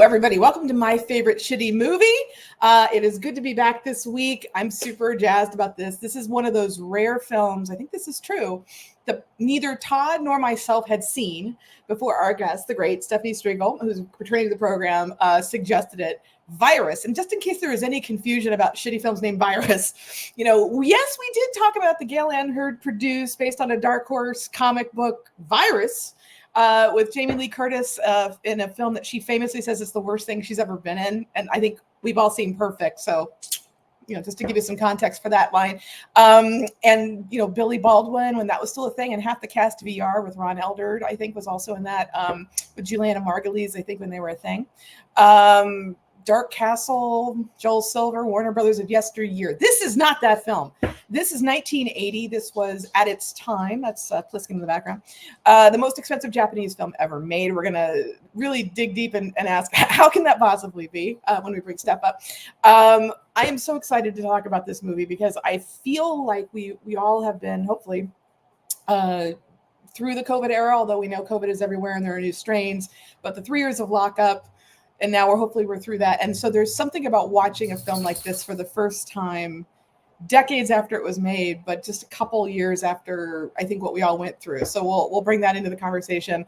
Everybody. Welcome to My Favorite Shitty Movie. It is good to be back this week. I'm super jazzed about this. This is one of those rare films, I think this is true, that neither Todd nor myself had seen before our guest, the great Stephanie Striegel, who's portraying the program, suggested it. Virus. And just in case there is any confusion about shitty films named Virus, yes, we did talk about the Gail Ann Hurd produced, based on a Dark Horse comic book, Virus, with Jamie Lee Curtis in a film that she famously says is the worst thing she's ever been in. And I think we've all seen Perfect. So, just to give you some context for that line. And Billy Baldwin, when that was still a thing, and half the cast of ER with Ron Eldard, I think, was also in that, with Juliana Margulies, I think, when they were a thing. Dark Castle, Joel Silver, Warner Brothers of yesteryear. This is not that film. This is 1980. This was, at its time, that's Pliskin in the background, the most expensive Japanese film ever made. We're going to really dig deep and ask, how can that possibly be, when we bring Steph up? I am so excited to talk about this movie because I feel like we all have been, hopefully, through the COVID era, although we know COVID is everywhere and there are new strains, but the 3 years of lockup, and now we're through that. And so there's something about watching a film like this for the first time, decades after it was made, but just a couple years after, I think, what we all went through. So we'll bring that into the conversation.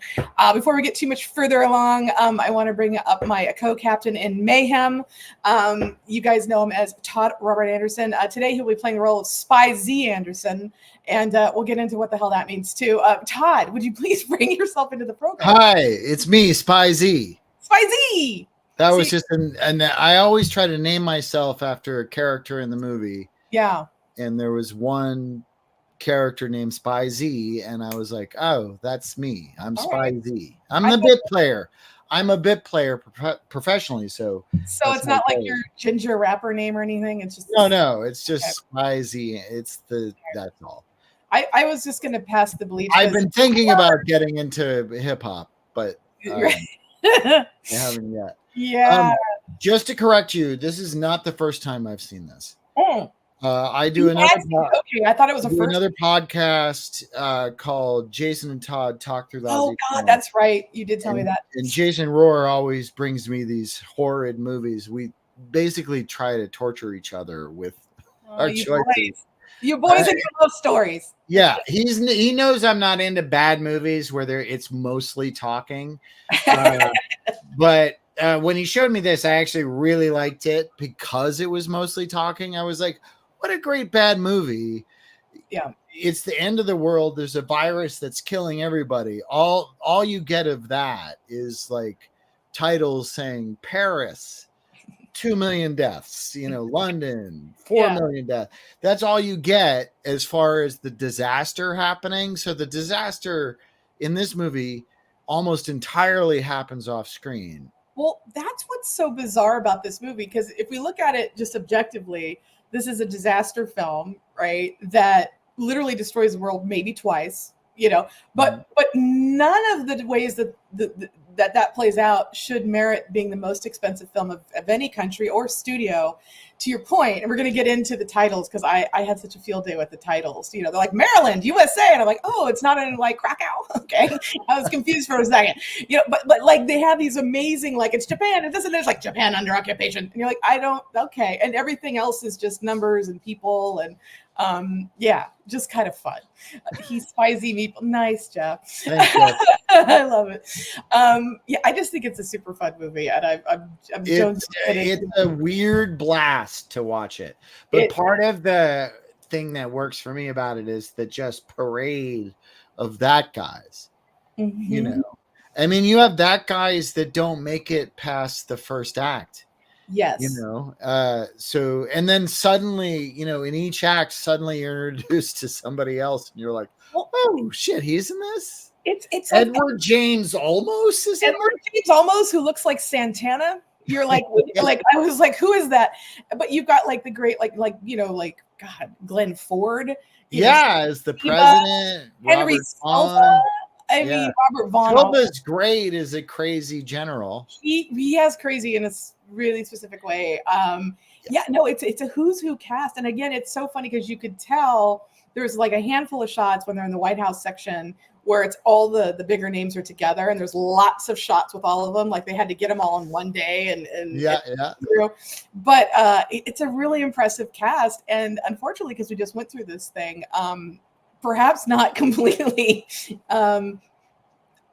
Before we get too much further along, I want to bring up my co-captain in Mayhem. You guys know him as Todd Robert Anderson. Today he'll be playing the role of Spy Z Anderson, and we'll get into what the hell that means too. Todd, would you please bring yourself into the program? Hi, it's me, Spy Z. Spy Z! That was just and I always try to name myself after a character in the movie. Yeah. And there was one character named Spy Z, and I was like, oh, that's me. I'm Spy Z. I'm the bit player. I'm a bit player professionally, so it's not like your ginger rapper name or anything. It's just no. It's just Spy Z. It's that's all. I was just gonna pass the bleach. I've been thinking about getting into hip hop, but I haven't yet. Yeah. Just to correct you, this is not the first time I've seen this. Oh. I do another. Okay, I thought it was another podcast called Jason and Todd Talk Through Lousy. Oh God, that's right. You did tell me that. And Jason Rohr always brings me these horrid movies. We basically try to torture each other with our choices. You boys and your love stories. Yeah, he knows I'm not into bad movies where it's mostly talking. But when he showed me this, I actually really liked it because it was mostly talking. I was like, what a great bad movie. Yeah. It's the end of the world. There's a virus that's killing everybody. All you get of that is like titles saying Paris, 2 million deaths, London, 4 million deaths. That's all you get as far as the disaster happening. So the disaster in this movie almost entirely happens off screen. Well, that's what's so bizarre about this movie, because if we look at it just objectively, this is a disaster film, right? That literally destroys the world maybe twice, but none of the ways that that plays out should merit being the most expensive film of any country or studio, to your point. And we're going to get into the titles because I had such a field day with the titles. They're like Maryland, USA. And I'm like, oh, it's not in like Krakow. Okay. I was confused for a second, but like they have these amazing, like it's Japan. It doesn't, there's like Japan under occupation. And you're like, okay. And everything else is just numbers and people and, just kind of fun. He's spicy meatball. Nice, Jeff. Thanks, Jeff. I love it. I just think it's a super fun movie, and I'm it's a weird blast to watch it. But part of the thing that works for me about it is the just parade of that guys. Mm-hmm. I mean, you have that guys that don't make it past the first act. Yes. So, and then suddenly, in each act, suddenly you're introduced to somebody else and you're like, oh shit, he's in this? It's Edward James Olmos is in Edward James Olmos, who looks like Santana. You're like, like, I was like, who is that? But you've got like the great, like, God, Glenn Ford. As the president. Henry Silva. Robert Vaughn. Silva's great as a crazy general. He has crazy in a really specific way. It's a who's who cast. And again, it's so funny because you could tell there's like a handful of shots when they're in the White House section where it's all the bigger names are together, and there's lots of shots with all of them. Like they had to get them all in one day and through. But it's a really impressive cast. And unfortunately, because we just went through this thing, perhaps not completely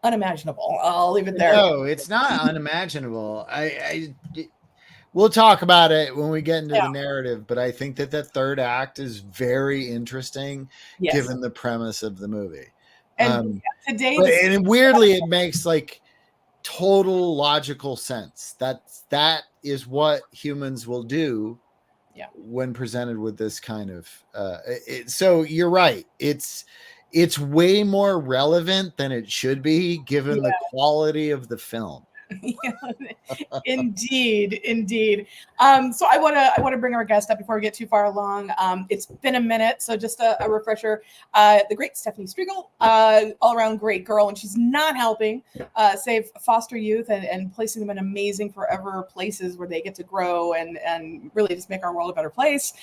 unimaginable. I'll leave it there. No, it's not unimaginable. We'll talk about it when we get into the narrative, but I think that third act is very interesting given the premise of the movie. And today, and weirdly, it makes like total logical sense. That is what humans will do when presented with this kind of. So you're right. It's way more relevant than it should be given the quality of the film. Indeed. So I want to bring our guest up before we get too far along. It's been a minute, so just a refresher. The great Stephanie Striegel, all around great girl, and she's not helping save foster youth and placing them in amazing forever places where they get to grow and really just make our world a better place.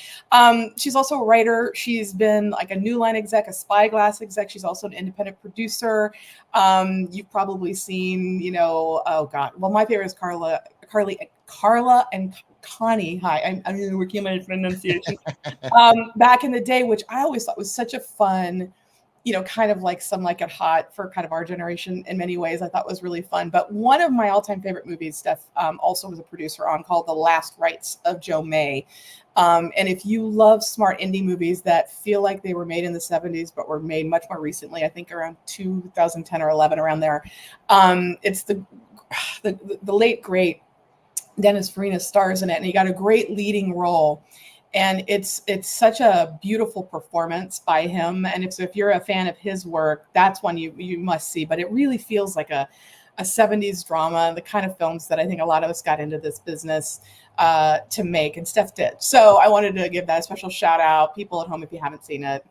She's also a writer. She's been like a New Line exec, a Spyglass exec. She's also an independent producer. You've probably seen, oh God. Well, my favorite is Carla and Connie. Hi, I'm working on my pronunciation. Back in the day, which I always thought was such a fun, kind of like Some Like It Hot for kind of our generation in many ways. I thought was really fun. But one of my all-time favorite movies, Steph also was a producer on, called The Last Rites of Joe May. And if you love smart indie movies that feel like they were made in the 70s, but were made much more recently, I think around 2010 or 11, around there, it's the late, great Dennis Farina stars in it, and he got a great leading role. And it's such a beautiful performance by him. And if you're a fan of his work, that's one you must see. But it really feels like a 70s drama, the kind of films that I think a lot of us got into this business to make, and Steph did. So I wanted to give that a special shout out. People at home, if you haven't seen it,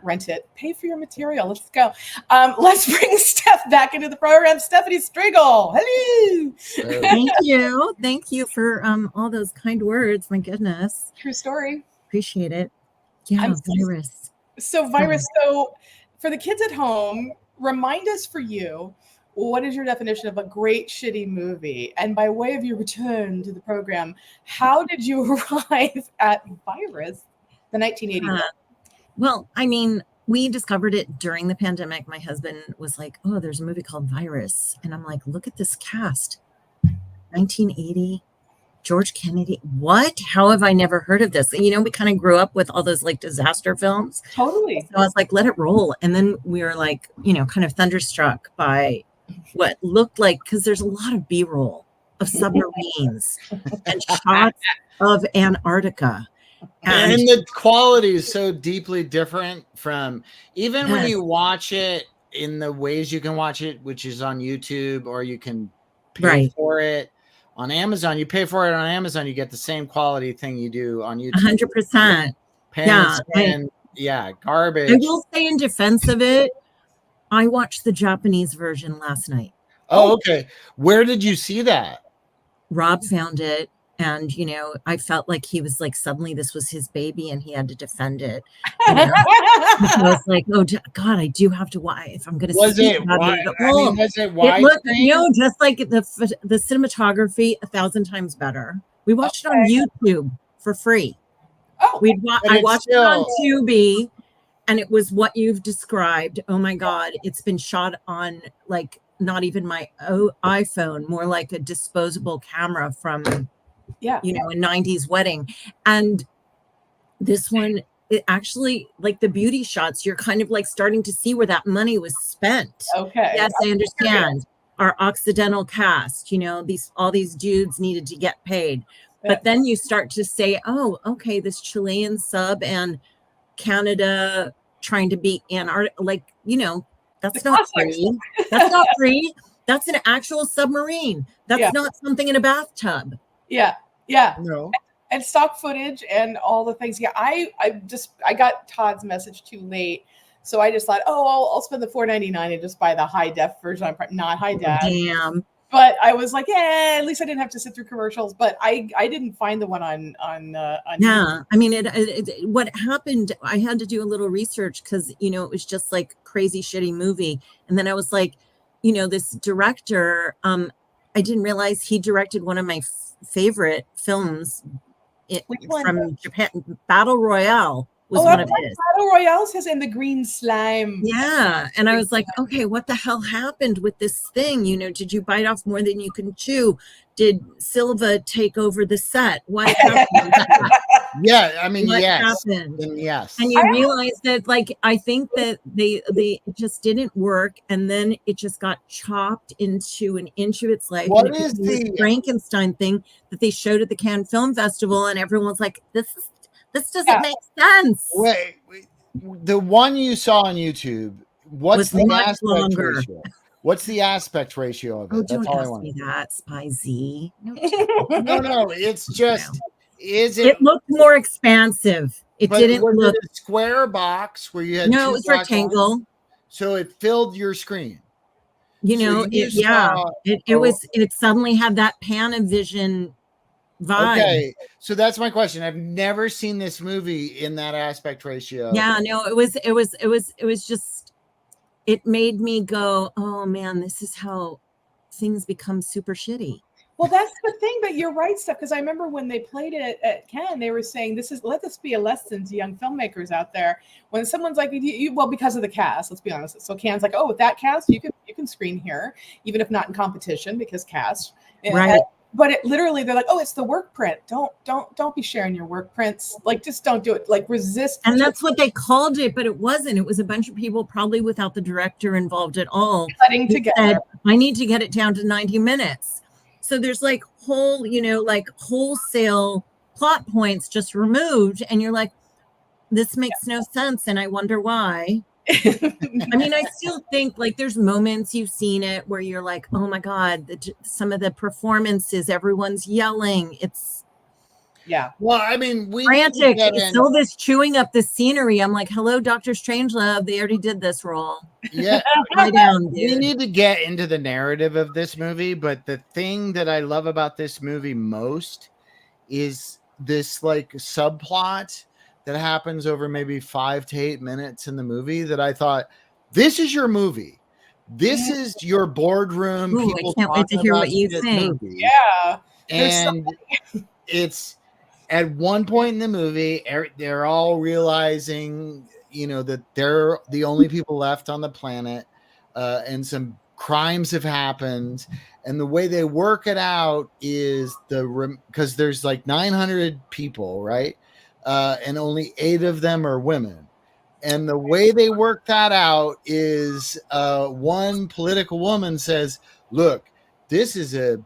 rent it, pay for your material. Let's go. Let's bring Steph back into the program. Stephanie Striegel, hello. Thank you for all those kind words. My goodness. True story. Appreciate it. Yeah, Virus. So for the kids at home, remind us for you, what is your definition of a great shitty movie? And by way of your return to the program, how did you arrive at Virus, the 1980? Well, I mean, we discovered it during the pandemic. My husband was like, oh, there's a movie called Virus. And I'm like, look at this cast. 1980, George Kennedy. What? How have I never heard of this? And, we kind of grew up with all those like disaster films. Totally. So I was like, let it roll. And then we were like, kind of thunderstruck by what looked like, because there's a lot of B-roll of submarines and shots of Antarctica. And the quality is so deeply different from even when you watch it in the ways you can watch it, which is on YouTube, or you can pay for it on Amazon. You pay for it on Amazon, you get the same quality thing you do on YouTube. 100%. Garbage. I will say in defense of it, I watched the Japanese version last night. Oh, okay. Where did you see that? Rob found it. And, I felt like he was like, suddenly this was his baby and he had to defend it. I was like, oh, God, I do have to watch if I'm going to see it. Was it widescreen? No, just like the cinematography 1,000 times better. We watched it on YouTube for free. Oh, I watched it on Tubi. And it was what you've described. Oh my God. It's been shot on like not even my iPhone, more like a disposable camera from, a 90s wedding. And this one, it actually, like the beauty shots, you're kind of like starting to see where that money was spent. Okay. Yes, I understand. Our Occidental cast, all these dudes needed to get paid. But then you start to say, oh, okay, this Chilean sub and Canada trying to beat Antarctica, that's not free. That's not free. That's an actual submarine. That's not something in a bathtub. Yeah. No. And stock footage and all the things. Yeah, I got Todd's message too late, so I just thought, I'll spend the $4.99 and just buy the high def version. Not high def. Damn. but I was like, yeah, at least I didn't have to sit through commercials. But I didn't find the one on Yeah, I mean, what happened, I had to do a little research because, it was just like crazy shitty movie. And then I was like, this director, I didn't realize he directed one of my favorite films Which one? from Japan. Battle Royale was Oh, one of his. Battle Royale says in the green slime. Yeah. And I was like, okay, what the hell happened with this thing? Did you bite off more than you can chew? Did Silva take over the set? What happened? Yeah, I mean, What yes. happened? And yes. And you realize that, like, I think that they it just didn't work, and then it just got chopped into an inch of its life. What and it is became this the- Frankenstein thing that they showed at the Cannes Film Festival, and everyone was like, this doesn't Yeah. make sense. Wait, the one you saw on YouTube, what's Was the much aspect longer. ratio? What's the aspect ratio of it? Oh, That's don't all I ask want. me that, Spy Z. No, No, it's just, is it? it looked more expansive. It But didn't was look. it a square box where you had No, two it was black rectangle. lines? So it filled your screen. You So know, you yeah. saw- It suddenly had that Panavision vibe. Okay, so that's my question. I've never seen this movie in that aspect ratio. Yeah, no, it was just, it made me go, oh man, this is how things become super shitty. Well, that's the thing, but you're right, Steph, because I remember when they played it at Cannes, they were saying, let this be a lesson to young filmmakers out there. When someone's like, well, because of the cast, let's be honest. So Cannes like, oh, with that cast, you can screen here, even if not in competition, because cast. Right. But it literally, they're like, oh, it's the work print. Don't be sharing your work prints. Like, just don't do it. Like, resist. And that's what they called it, but it wasn't. It was a bunch of people, probably without the director involved at all, cutting who together. said, I need to get it down to 90 minutes. So there's like wholesale plot points just removed. And you're like, this makes no sense. And I wonder why. I mean, I still think like there's moments you've seen it where you're like, oh my God, some of the performances, everyone's yelling. It's Yeah. Well, I mean, we frantic. Silva's chewing up the scenery. I'm like, hello, Dr. Strangelove. They already did this role. Yeah. Lie down, We dude. need to get into the narrative of this movie, but the thing that I love about this movie most is this like subplot that happens over maybe 5 to 8 minutes in the movie that I thought, this is your movie. This is your boardroom. Ooh, People I can't wait to talking hear about what you this think. movie. Yeah. And it's at one point in the movie, they're all realizing, that they're the only people left on the planet, and some crimes have happened. And the way they work it out is because there's like 900 people, right? And only 8 of them are women. And the way they work that out is one political woman says, look, this is a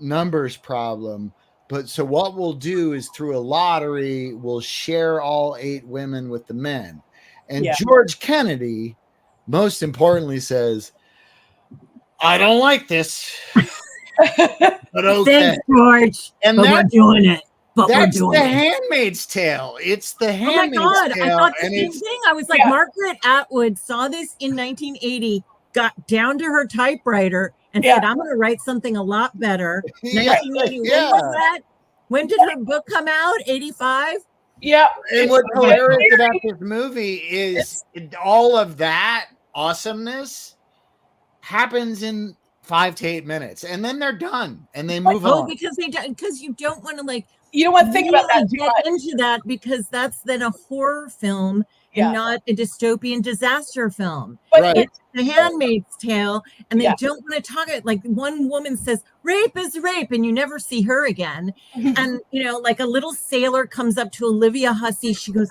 numbers problem. But so what we'll do is through a lottery, we'll share all 8 women with the men. And George Kennedy, most importantly, says, I don't like this. But okay. Thanks, George. And but we're doing it. But we're that's doing the it. Handmaid's Tale. It's the Oh my Handmaid's God. Tale. I thought the and same it's thing. I was like, Margaret Atwood saw this in 1980, got down to her typewriter and said, I'm going to write something a lot better. 1980, when was that? When did her book come out? 85? Yeah. And what's hilarious about this movie is all of that awesomeness happens in 5 to 8 minutes, and then they're done and they move on. Because you don't want to like. You don't want to think about that too get much. into that because that's then a horror film and not a dystopian disaster film. But it's The Handmaid's Tale, and they don't want to talk it. Like one woman says, "Rape is rape," and you never see her again. And like a little sailor comes up to Olivia Hussey. She goes,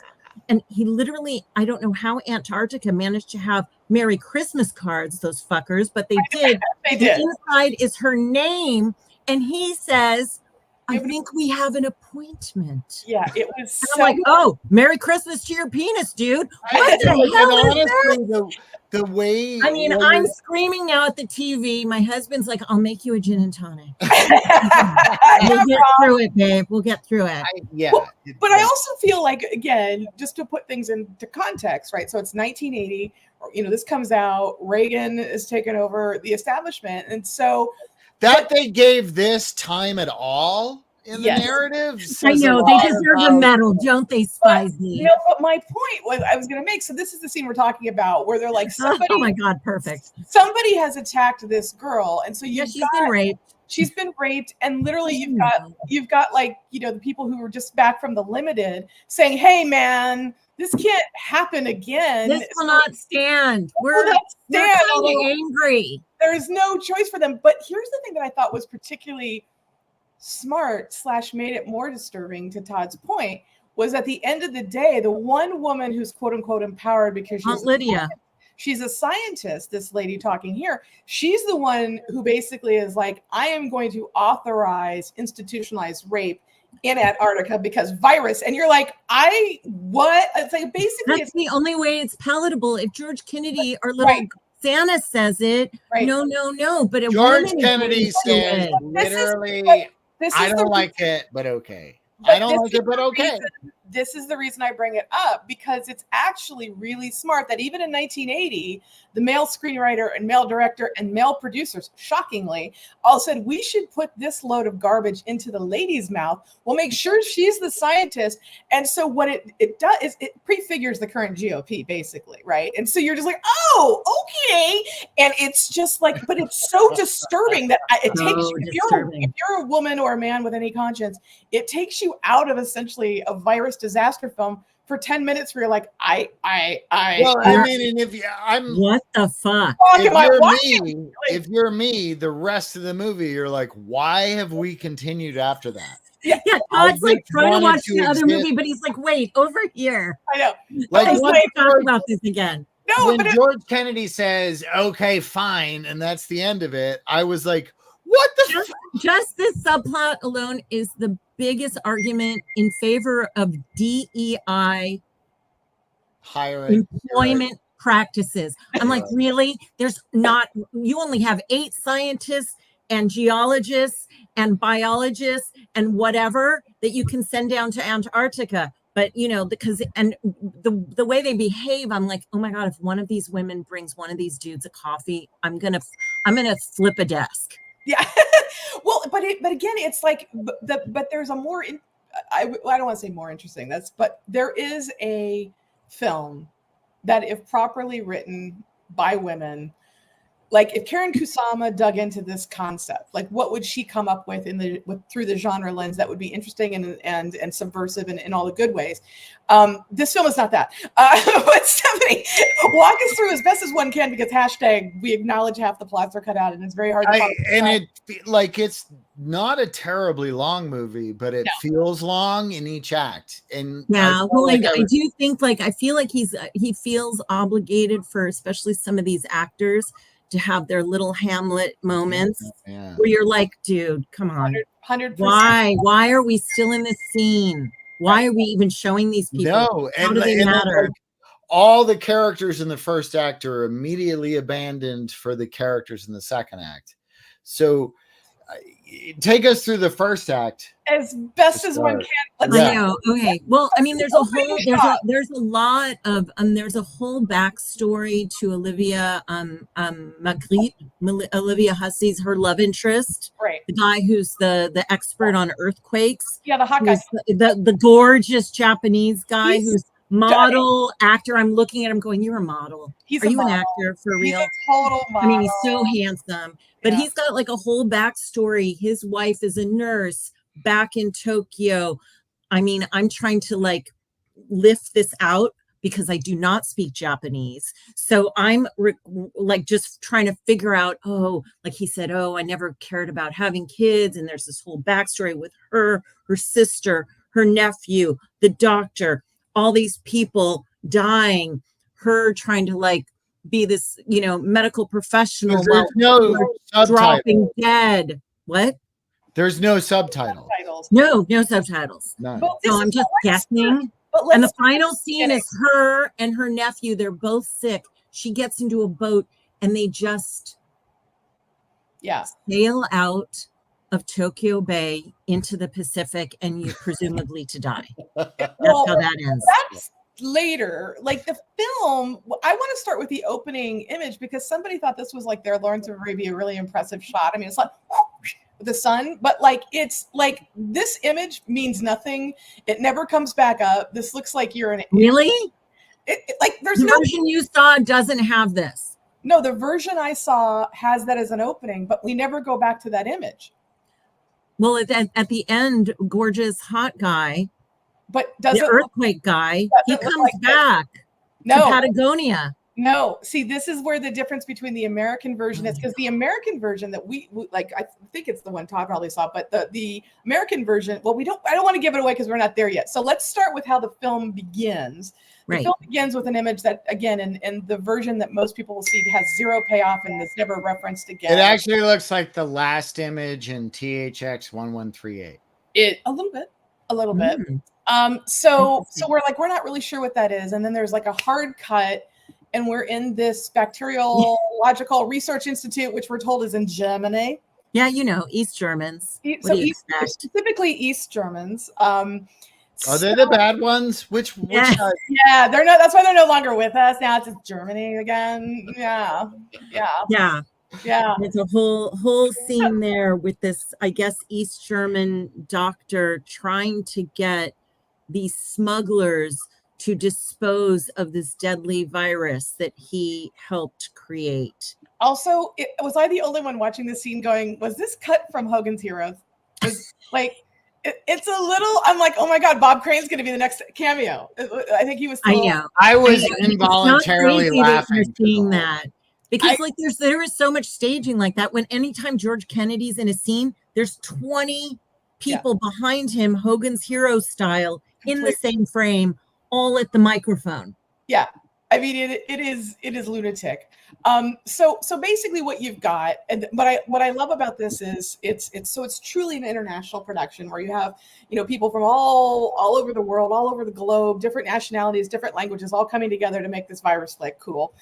and he literally, I don't know how Antarctica managed to have Merry Christmas cards, those fuckers, but they did. They did. Inside is her name, and he says, I think we have an appointment. Yeah, it was. And I'm like, oh, Merry Christmas to your penis, dude. What the hell is that? The way I mean, I'm screaming now at the TV. My husband's like, I'll make you a gin and tonic. We'll get through it, babe. We'll get through it. But I also feel like, again, just to put things into context, right? So it's 1980. This comes out. Reagan is taking over the establishment, and so that they gave this time at all in the Yes. narrative. I says a know they lot deserve a about- medal, don't they, Spicy? No, but my point was I was going to make. So this is the scene we're talking about where they're like Oh my God, perfect. somebody has attacked this girl, and so Yeah, you've she's been raped. she's been raped, and literally Mm. you've got like the people who were just back from the limited saying, "Hey, man, this can't happen again. This will not stand. We're not stand. kind of angry. There's no choice for them." But here's the thing that I thought was particularly smart / made it more disturbing, to Todd's point, was at the end of the day, the one woman who's quote unquote empowered because Aunt Lydia. she's a scientist, this lady talking here, she's the one who basically is like, I am going to authorize institutionalized rape in Antarctica because virus. And you're like, what? It's like basically That's the only way it's palatable. If George Kennedy or little Santa says it, Right. no. But a George woman is Kennedy going to says do it. literally, this I is don't the like it, but okay. But I don't this like is it, but the okay. reason- This is the reason I bring it up, because it's actually really smart that even in 1980, the male screenwriter and male director and male producers, shockingly, all said, we should put this load of garbage into the lady's mouth. We'll make sure she's the scientist. And so what it does is it prefigures the current GOP, basically, right? And so you're just like, oh, okay. And it's just like, but it's so disturbing that it takes So you, disturbing. if you're a woman or a man with any conscience, it takes you out of essentially a virus disaster film for 10 minutes where you're like, Well, I mean, and What the fuck? if you're me, the rest of the movie, you're like, why have we continued after that? Yeah, I Todd's like just trying to wanted watch to the other exist. movie, but he's like, wait, over here. I know. Like I was want like, to talk about this again. No, when but George Kennedy says, okay, fine, and that's the end of it, I was like, what the Just this subplot alone is the biggest argument in favor of DEI hiring employment practices. I'm like, really? There's not, you only have 8 scientists and geologists and biologists and whatever that you can send down to Antarctica. But because the way they behave, I'm like, oh my God, if one of these women brings one of these dudes a coffee, I'm gonna flip a desk. Yeah. Well, but again, it's like, but there's a more, I don't want to say more interesting. But there is a film that, if properly written by women, like if Karen Kusama dug into this concept, like what would she come up with through the genre lens that would be interesting and subversive and in all the good ways? This film is not that. But Stephanie, walk us through as best as one can, because we acknowledge half the plots are cut out and it's very hard to it's not a terribly long movie, but it feels long in each act. And yeah, I do think I feel like he feels obligated for especially some of these actors to have their little Hamlet moments where you're like, dude, come on. 100%. Why are we still in this scene? Why are we even showing these people? No, How do they matter? All the characters in the first act are immediately abandoned for the characters in the second act. So take us through the first act as best as one can. I know. Okay. Well, I mean, there's a whole backstory to Olivia Magritte, Olivia Hussey's her love interest, right? The guy who's the expert on earthquakes. Yeah, the hot guy, the gorgeous Japanese guy who's model actor. I'm looking at him going, you're a model. Are you an actor for real? He's a total model. I mean, he's so handsome, but he's got like a whole backstory. His wife is a nurse back in Tokyo. I mean, I'm trying to lift this out because I do not speak Japanese. So I'm just trying to figure out, like he said, I never cared about having kids. And there's this whole backstory with her sister, her nephew, the doctor, all these people dying, her trying to be this, medical professional while dropping dead. What? There's no subtitles. No subtitles. None. So I'm just guessing. And the final scene is her and her nephew. They're both sick. She gets into a boat and they just sail out of Tokyo Bay into the Pacific, and you presumably to die. That's how that ends. That's later. Like the film, I want to start with the opening image because somebody thought this was like their Lawrence of Arabia really impressive shot. I mean, it's like the sun, but like it's like this image means nothing. It never comes back up. This looks like you're in Really? like there's The no version you saw doesn't have this. no, the version I saw has that as an opening, but we never go back to that image. Well, at the end, gorgeous hot guy, But the doesn't earthquake guy, he doesn't look comes like back to no. Patagonia. No, see, this is where the difference between the American version is, because the American version that we like, I think it's the one Todd probably saw, but the American version, well, I don't want to give it away because we're not there yet. So let's start with how the film begins. The Right. film begins with an image that, again, in the version that most people will see, has zero payoff and is never referenced again. It actually looks like the last image in THX 1138. A little bit. Mm. So Interesting. we're like, we're not really sure what that is, and then there's like a hard cut. And we're in this Bacteriological Research Institute, which we're told is in Germany. Yeah, East Germans. So specifically East Germans. Are they the bad ones? Which yeah, they're not. That's why they're no longer with us. Now it's just Germany again. Yeah. There's a whole scene there with this, I guess, East German doctor trying to get these smugglers to dispose of this deadly virus that he helped create. Also, was I the only one watching this scene going, was this cut from Hogan's Heroes? Like, it's a little, I'm like, oh my God, Bob Crane's going to be the next cameo. I think he was. I know. I was involuntarily laughing. Seeing that. Because there is so much staging like that. Anytime George Kennedy's in a scene, there's 20 people behind him, Hogan's Hero style, in the same frame, all at the microphone. Yeah. I mean, it is lunatic. So basically what you've got, and what I love about this is it's truly an international production where you have, people from all over the world, all over the globe, different nationalities, different languages, all coming together to make this virus flick cool.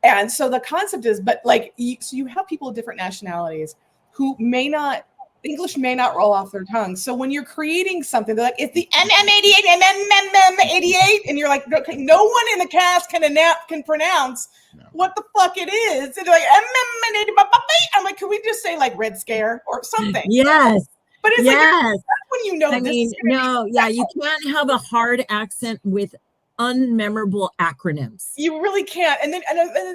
And so the concept is, but like, so you have people of different nationalities who English may not roll off their tongues. So when you're creating something, they're like, it's the MM88, and you're like, okay, no one in the cast can pronounce what the fuck it is. And they're like, I'm like, can we just say like Red Scare or something? Yes. But it's like, that's when you know. You can't have a hard accent with unmemorable acronyms. You really can't. And then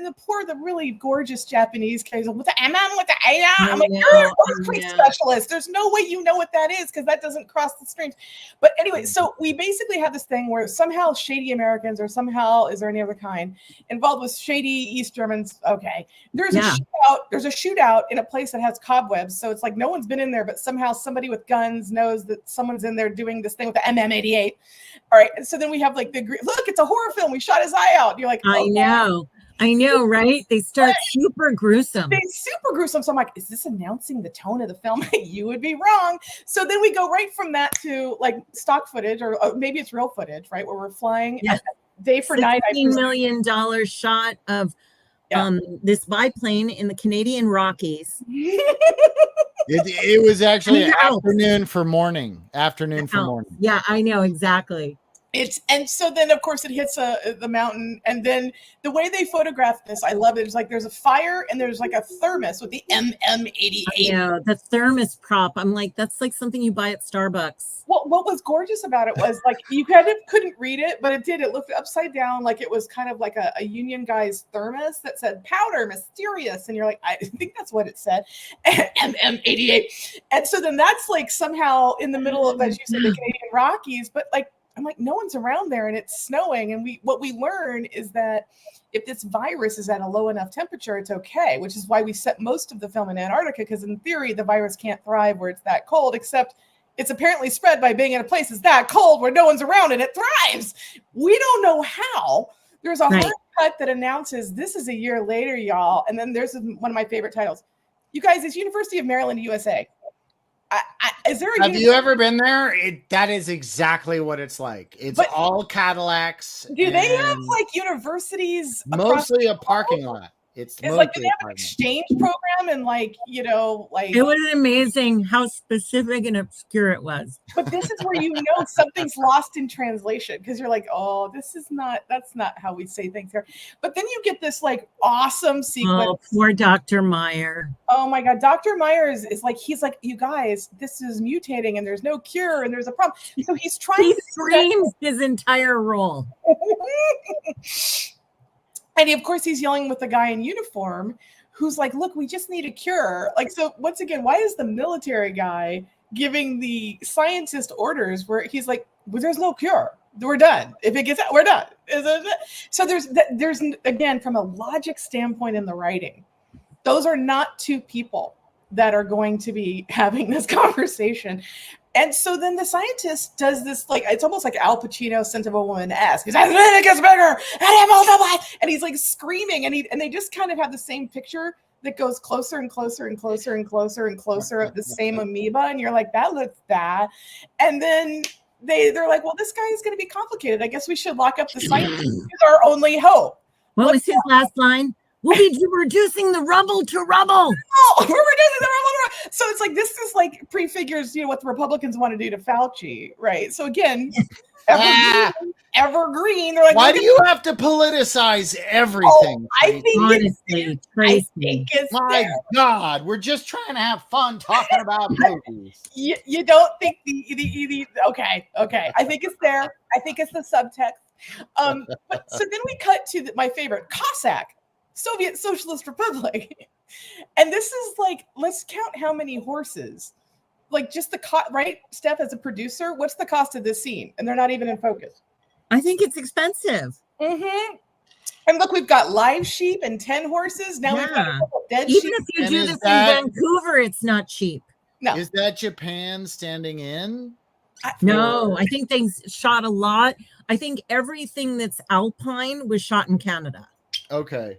the really gorgeous Japanese guys, with the MM, with the AIA. I'm like, you're an earthquake specialist. There's no way you know what that is because that doesn't cross the streams. But anyway, so we basically have this thing where somehow shady Americans, or somehow, is there any other kind, involved with shady East Germans. Okay. There's a shootout in a place that has cobwebs. So it's like no one's been in there, but somehow somebody with guns knows that someone's in there doing this thing with the MM88. All right. So then we have like look, it's a horror film. We shot his eye out. You're like, oh, I know, right? They start super gruesome. So I'm like, is this announcing the tone of the film? You would be wrong. So then we go right from that to like stock footage, or maybe it's real footage, right? Where we're flying day for night. $16 million shot of this biplane in the Canadian Rockies. It was actually afternoon for morning. Yeah, I know, exactly. And so then of course it hits the mountain, and then the way they photograph this, I love it. It's like there's a fire and there's like a thermos with the MM88. Yeah, the thermos prop. I'm like, that's like something you buy at Starbucks. Well, what was gorgeous about it was like you kind of couldn't read it, but it looked upside down, like it was kind of like a Union guy's thermos that said powder mysterious, and you're like, I think that's what it said, MM88. And so then that's like somehow in the middle of, as you said, the Canadian Rockies, but like I'm like, no one's around there and it's snowing. And what we learn is that if this virus is at a low enough temperature, it's okay, which is why we set most of the film in Antarctica, because in theory, the virus can't thrive where it's that cold, except it's apparently spread by being in a place that's that cold where no one's around and it thrives. We don't know how. There's a hard cut that announces this is a year later, y'all. And then there's one of my favorite titles. You guys, it's University of Maryland, USA. Have you ever been there? That is exactly what it's like. It's all Cadillacs. Do they have like universities? Mostly a parking lot. It's the It's like, do military they have an department. exchange program and like, like It was amazing how specific and obscure it was. but this is where something's lost in translation because you're like, oh, that's not how we say things here. But then you get this like awesome sequence. Oh, poor Dr. Meyer. Oh my God, Dr. Myers is like, he's like, you guys, this is mutating and there's no cure and there's a problem. So he's trying He to screams his entire role. And of course, he's yelling with the guy in uniform who's like, look, we just need a cure. Like, so once again, why is the military guy giving the scientist orders where he's like, well, there's no cure. We're done. If it gets out, we're done. So there's again, from a logic standpoint in the writing, those are not two people that are going to be having this conversation. And so then the scientist does this, like, it's almost like Al Pacino, Scent of a Woman-esque. He's like, it gets bigger, and it multiplies, and he's like screaming, and they just kind of have the same picture that goes closer and closer and closer and closer and closer of the same amoeba, and you're like, that looks bad. And then they're like, well, this guy is going to be complicated. I guess we should lock up the scientist. He's our only hope. What was his last line? We'll be reducing the rubble to rubble. Oh, we're reducing the rubble. So it's like, this is like prefigures, what the Republicans want to do to Fauci, right? So again, evergreen. They're like, why do you have to politicize everything? Oh, I think honestly, Tracy. it's My there. God, we're just trying to have fun talking about movies. You don't think the okay. I think it's there. I think it's the subtext. But so then we cut to my favorite, Cossack, Soviet Socialist Republic. And this is like, let's count how many horses. Like just the right, Steph, as a producer, what's the cost of this scene? And they're not even in focus. I think it's expensive. Mm-hmm. And look, we've got live sheep and 10 horses. Now we've got a couple dead Even sheep. if you And do is this that- in Vancouver, it's not cheap. No. Is that Japan standing in? No, I think they shot a lot. I think everything that's alpine was shot in Canada. Okay.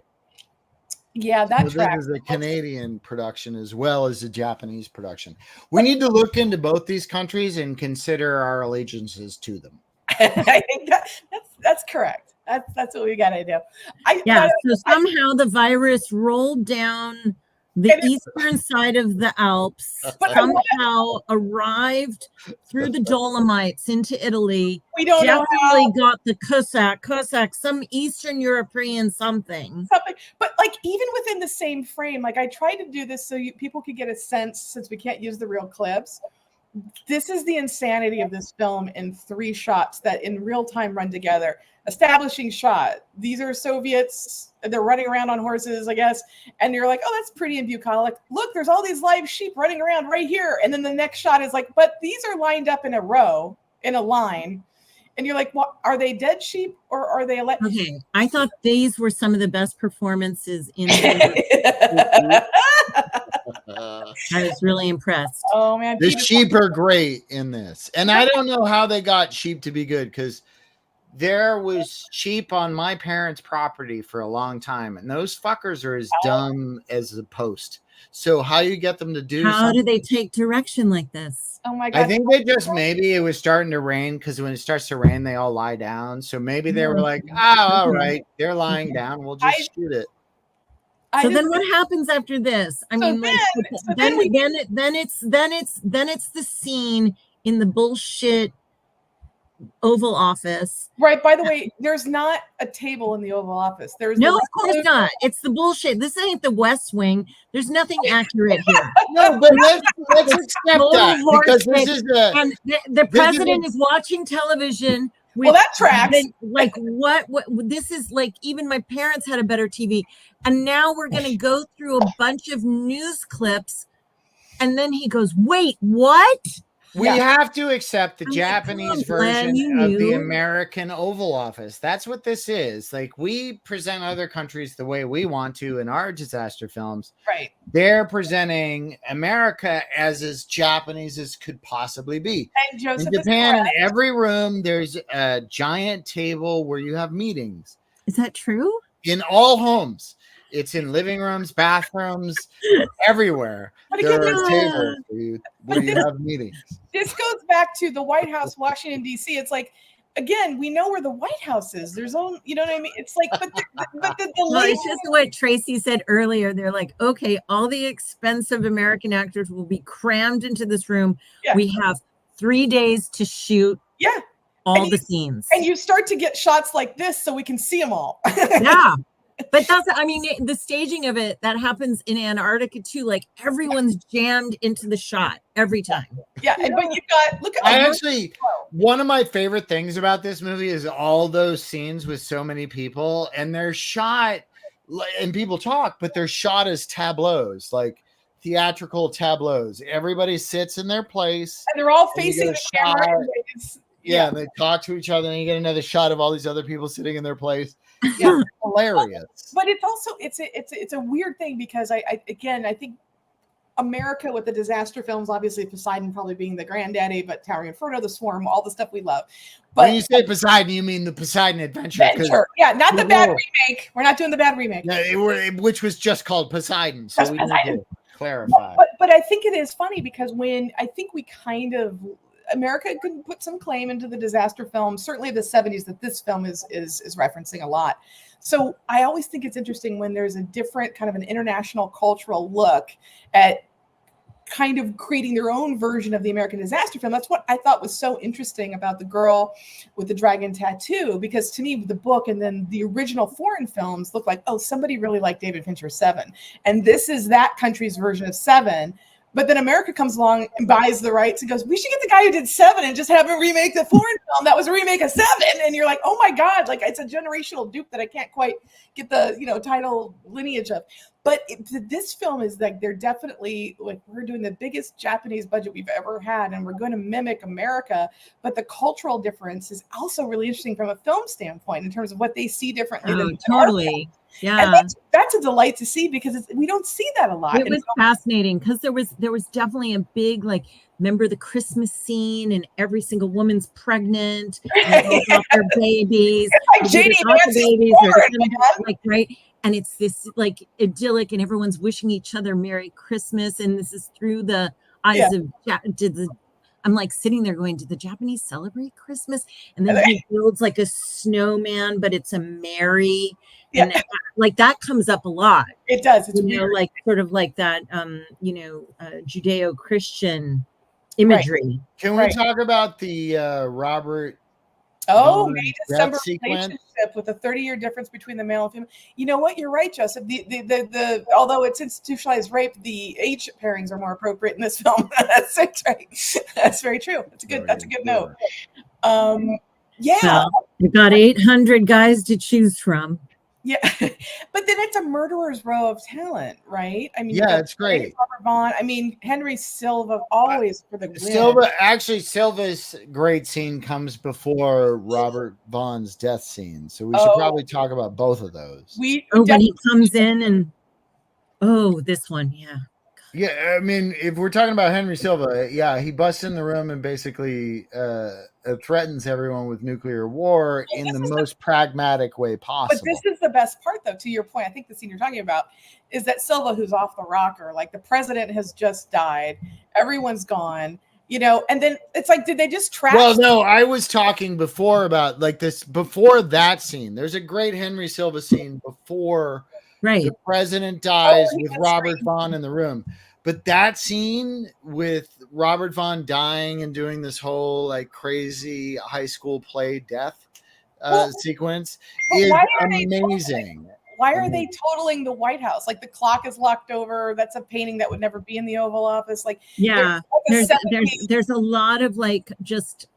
Yeah, that So tracks. this is a Canadian production as well as a Japanese production. We need to look into both these countries and consider our allegiances to them. I think that's correct. That's what we got to do. So somehow the virus rolled down the eastern side of the Alps, somehow arrived through the Dolomites into Italy. We don't know definitely got the Cossack, some Eastern European something. But like even within the same frame, like I tried to do this so people could get a sense, since we can't use the real clips. This is the insanity of this film in 3 shots that in real time run together. Establishing shot. These are Soviets. They're running around on horses, I guess. And you're like, oh, that's pretty and bucolic. Look, there's all these live sheep running around right here. And then the next shot is like, but these are lined up in a row, in a line. And you're like, well, are they dead sheep or are they alive? Okay, I thought these were some of the best performances in the I was really impressed. Oh man, The sheep are great in this. And I don't know how they got sheep to be good, because there was sheep on my parents' property for a long time, and those fuckers are as dumb as a post. So how you get them to do How do they take direction like this? Oh my God. I think they just, maybe it was starting to rain, because when it starts to rain, they all lie down. So maybe they were like, oh, all right, they're lying down. We'll just shoot it. So then what happens after this? I mean, then it's the scene in the bullshit Oval Office. Right. By the way, there's not a table in the Oval Office. There's no, of course not. It's the bullshit. This ain't the West Wing. There's nothing accurate here. No, but let's accept that, because this is and the president is watching television. Well, that tracks. Like what? This is like, even my parents had a better TV, and now we're gonna go through a bunch of news clips, and then he goes, "Wait, what?" We have to accept the I'm Japanese like, version you of the knew. American Oval Office. That's what this is. Like, we present other countries the way we want to in our disaster films. Right. They're presenting America as Japanese as could possibly be. And Joseph In Japan, in every room, there's a giant table where you have meetings. Is that true? In all homes. It's in living rooms, bathrooms, everywhere. But There again, are tables where you have meetings. This goes back to the White House, Washington, D.C. It's like, again, we know where the White House is. There's only, you know what I mean? It's like, but the Well, lady, it's just what Tracy said earlier. They're like, okay, all the expensive American actors will be crammed into this room. Yeah. We have 3 days to shoot yeah, all And the scenes. and you start to get shots like this so we can see them all. Yeah. But that's, I mean, the staging of it, that happens in Antarctica too. Like everyone's jammed into the shot every time. Yeah, but you've got, look at, I actually, one of my favorite things about this movie is all those scenes with so many people, and they're shot, and people talk, but they're shot as tableaus, like theatrical tableaus. Everybody sits in their place. and they're all and you facing get the a camera. shot. and it's- Yeah, and they talk to each other, and you get another shot of all these other people sitting in their place. Yeah. It's hilarious. But it's also, it's a weird thing because I think America with the disaster films, obviously Poseidon probably being the granddaddy, but Towering Inferno, The Swarm, all the stuff we love. But When you say Poseidon, you mean the Poseidon Adventure. 'cause- Venture, yeah, not the bad Whoa. remake. We're not doing the bad remake. which was just called Poseidon. So Just we need Poseidon. to clarify. But I think it is funny because when I think we kind of, America could put some claim into the disaster film, certainly the 70s, that this film is referencing a lot. So I always think it's interesting when there's a different kind of an international cultural look at kind of creating their own version of the American disaster film. That's what I thought was so interesting about The Girl with the Dragon Tattoo, because to me, the book and then the original foreign films look like, oh, somebody really liked David Fincher's Seven. And this is that country's version of Seven. But then America comes along and buys the rights and goes, we should get the guy who did Seven and just have him remake the foreign film that was a remake of Seven. And you're like, oh my God, like it's a generational dupe that I can't quite get the, title lineage of. But this film is like, they're definitely like, we're doing the biggest Japanese budget we've ever had, and we're going to mimic America. But the cultural difference is also really interesting from a film standpoint in terms of what they see differently. Oh, than totally. Yeah. And that's a delight to see because we don't see that a lot. It was fascinating because there was definitely a big, like, remember the Christmas scene and every single woman's pregnant and they got their babies. Like JD Vance's babies porn, are like, right. And it's this like idyllic and everyone's wishing each other Merry Christmas. And this is through the eyes of I'm like sitting there going, did the Japanese celebrate Christmas? And then he builds like a snowman, but it's a Mary. And like that comes up a lot. It does. It's weird. Like sort of like that, Judeo-Christian imagery. Right. Can we talk about the Robert? May December relationship with a 30-year difference between the male and female. You know what? You're right, Joseph. The although it's institutionalized rape, the age pairings are more appropriate in this film. That's right. That's very true. That's a good note. So you've got 800 guys to choose from. Yeah, but then it's a murderer's row of talent, right? I mean, it's great. Robert Vaughn. I mean, Henry Silva always for the win. Silva's great scene comes before Robert Vaughn's death scene, so we should probably talk about both of those. When he comes in and this one, Yeah, I mean, if we're talking about Henry Silva, he busts in the room and basically threatens everyone with nuclear war in the most pragmatic way possible. But this is the best part, though, to your point. I think the scene you're talking about is that Silva, who's off the rocker, like the president has just died, everyone's gone, and then it's like, did they just trash? Well, no, I was talking before about like this, before that scene. There's a great Henry Silva scene before the president dies with Robert Vaughn in the room. But that scene with Robert Vaughn dying and doing this whole like crazy high school play death sequence is amazing. Why are they totaling the White House? Like the clock is locked over. That's a painting that would never be in the Oval Office. Like there's a lot of like just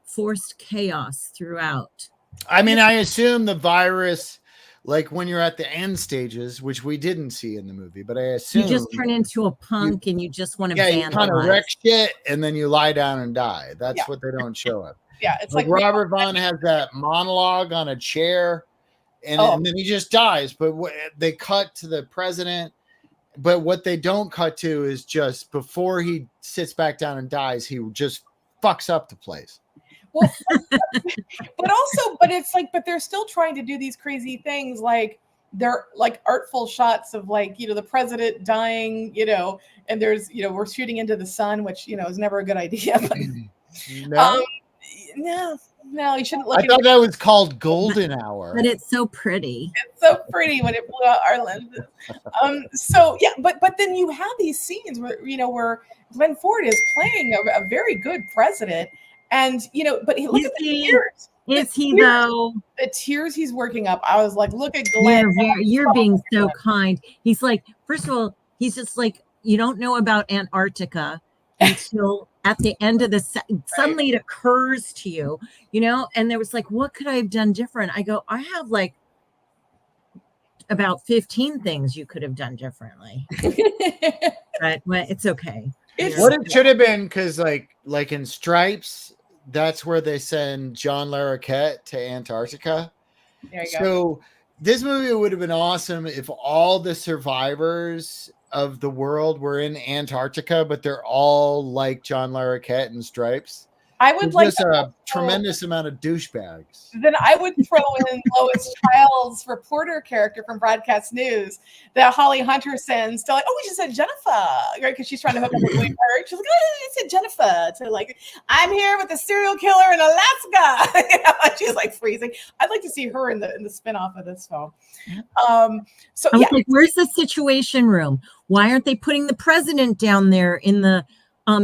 forced chaos throughout. I mean, I assume the virus, like when you're at the end stages, which we didn't see in the movie, but I assume you just turn into a punk and you just want to you kind of wreck shit and then you lie down and die. That's what they don't show up. Yeah, it's like Robert Vaughn has that monologue on a chair, and then he just dies. But they cut to the president, but what they don't cut to is just before he sits back down and dies, he just fucks up the place. Well, but it's like, but they're still trying to do these crazy things. Like they're like artful shots of like, the president dying, and there's, we're shooting into the sun, which, is never a good idea. But, no. No, you shouldn't look. I thought that was called golden hour. But it's so pretty. It's so pretty when it blew out our lenses. So yeah, but then you have these scenes where where Glenn Ford is playing a very good president, and but look Is at the he? tears. Is he tears. though? The tears he's working up. I was like, look at Glenn. You're being so kind. He's like, first of all, he's just like, you don't know about Antarctica until at the end of the suddenly it occurs to you, and there was like, what could I have done different? I go, I have like about 15 things you could have done differently. But well, it's okay. What it should have been, because like in Stripes, that's where they send John Larroquette to Antarctica. There you So go. this movie would have been awesome if all the survivors of the world were in Antarctica, but they're all like John Larroquette in Stripes. I would like There's a tremendous amount of douchebags. Then I would throw in Lois Childs' reporter character from Broadcast News that Holly Hunter sends to like, oh, we just said Jennifer, right? Because she's trying to hook up with her. She's like, oh, I said Jennifer to like, I'm here with the serial killer in Alaska. She's like freezing. I'd like to see her in the spinoff of this film. So I was yeah, like, where's the Situation Room? Why aren't they putting the president down there in the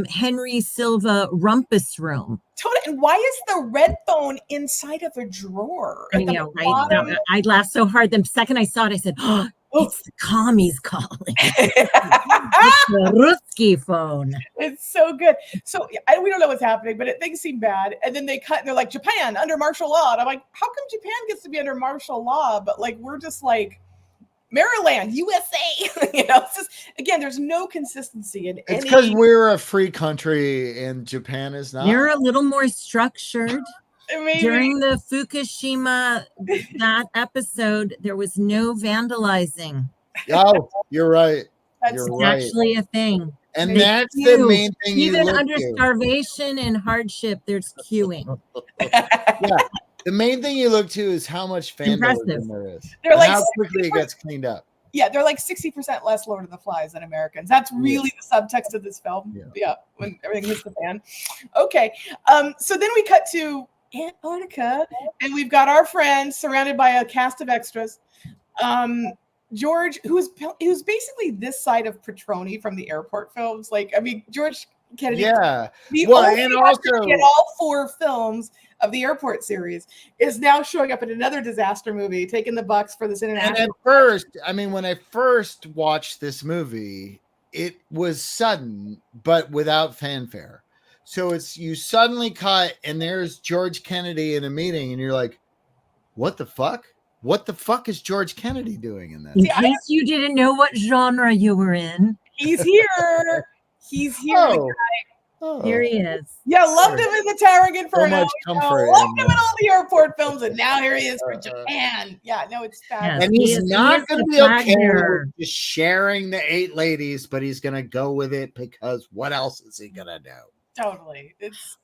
Henry Silva rumpus room? totally. And why is the red phone inside of a drawer? I know, right? I laughed so hard. The second I saw it, I said, oh, it's the commies calling. It's the Ruski phone. It's so good. So we don't know what's happening, but things seem bad. And then they cut and they're like, Japan under martial law. And I'm like, how come Japan gets to be under martial law? But like, we're just like, Maryland, USA. It's just, again, there's no consistency in It's because we're a free country and Japan is not. You're a little more structured. Maybe. During the Fukushima that episode, there was no vandalizing. Oh, you're right. That's You're It's right. actually a thing. And There's that's the queues. main thing. Even you look under to. starvation and hardship, there's queuing. Yeah. The main thing you look to is how much vandalism Impressive. there is. They're And like how quickly it gets cleaned up. Yeah, they're like 60% less Lord of the Flies than Americans. That's really the subtext of this film. Yeah, when everything hits the fan. Okay, so then we cut to Antarctica, and we've got our friend surrounded by a cast of extras. George, who's basically this side of Petroni from the airport films. Like, I mean, George Kennedy. Yeah. The Well, only and actor also- in all 4 films of the airport series is now showing up in another disaster movie, taking the bucks for this And international. at first, I mean, when I first watched this movie, it was sudden, but without fanfare. So it's you suddenly cut, and there's George Kennedy in a meeting, and you're like, what the fuck? What the fuck is George Kennedy doing in this? In case you didn't know what genre you were in, He's here. He's here. Oh. here he is. Yeah, loved him in the Tower Inferno. much comfort Loved in him in all the airport films, and now here he is for Japan. Yeah, no, it's fabulous. And He he's is- he not is going to the be flag okay bearer. with just sharing the 8 ladies, but he's going to go with it because what else is he going to do? Totally. It's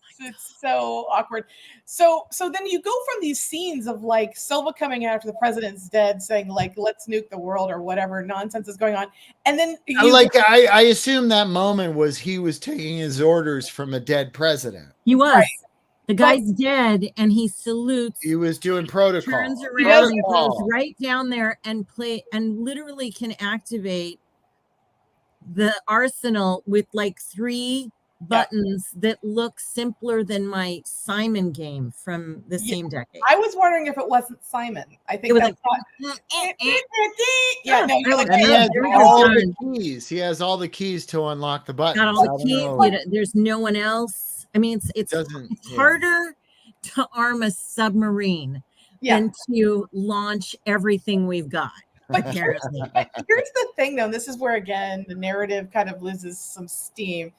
so awkward. So then you go from these scenes of like Silva coming out after the president's dead, saying like, let's nuke the world or whatever nonsense is going on. And then I assume that moment was he was taking his orders from a dead president. He was. Right. The guy's dead, and he salutes. He was doing protocol. Turns around and goes Protocol. right down there and literally can activate the arsenal with like 3 buttons that look simpler than my Simon game from the same decade. I was wondering if it wasn't Simon. I think It was that's yeah, no, you're like, And he has Very all good the done. keys. He has all the keys to unlock the buttons. Got all I the don't keys. know. There's no one else. I mean, it's harder to arm a submarine than to launch everything we've got. Apparently. Here's the thing, though. This is where, again, the narrative kind of loses some steam.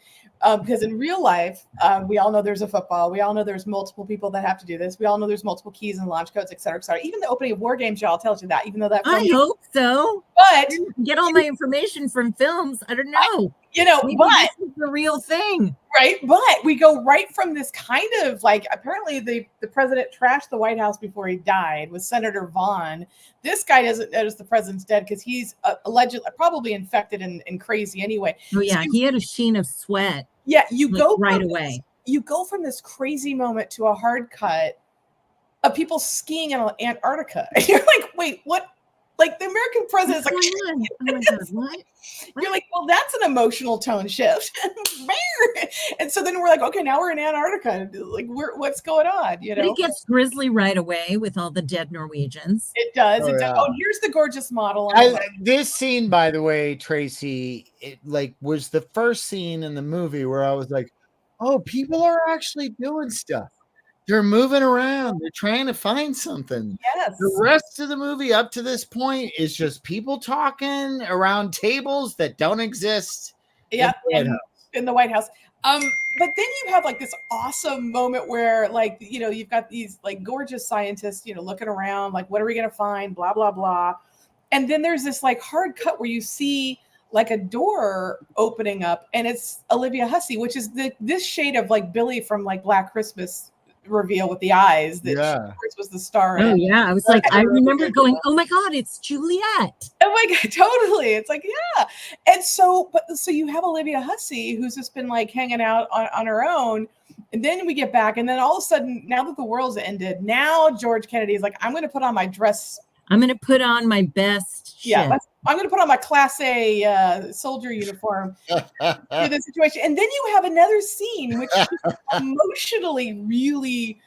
Because in real life, we all know there's a football. We all know there's multiple people that have to do this. We all know there's multiple keys and launch codes, et cetera, et cetera. Even the opening of War Games, y'all tells you that, even though that film I hope so. But get all my information from films. I don't know. Maybe but this is the real thing. Right. But we go right from this kind of like, apparently the president trashed the White House before he died with Senator Vaughn. This guy doesn't notice the president's dead because he's allegedly probably infected and crazy anyway. Oh, yeah. He had a sheen of sweat. Yeah. You go right away. You go from this crazy moment to a hard cut of people skiing in Antarctica. And you're like, wait, what? Like the American president's like, Oh my God, what? you're like, well, that's an emotional tone shift. And so then we're like, okay, now we're in Antarctica. Like, what's going on? You But know, it gets grisly right away with all the dead Norwegians. it does. Oh, It does. yeah. Oh, here's the gorgeous model. On the This scene, by the way, Tracy, it like was the first scene in the movie where I was like, oh, people are actually doing stuff. They're moving around. They're trying to find something. yes. The rest of the movie up to this point is just people talking around tables that don't exist. Yeah, in the White House. in the White House. But then you have like this awesome moment where, like, you know, you've got these like gorgeous scientists, you know, looking around, like, what are we gonna find? Blah blah blah. And then there's this like hard cut where you see like a door opening up, and it's Olivia Hussey, which is this shade of like Billy from like Black Christmas reveal with the eyes that she, Yeah. of course, was the star. Oh in. yeah, I was like, I remember going, oh my God, it's Juliet. Oh my God, totally. It's like, yeah. And so, so you have Olivia Hussey, who's just been like hanging out on her own. And then we get back, and then all of a sudden, now that the world's ended, now George Kennedy is like, I'm going to put on my dress. I'm going to put on my best shit. Yeah, I'm going to put on my Class A soldier uniform for the situation. And then you have another scene, which emotionally really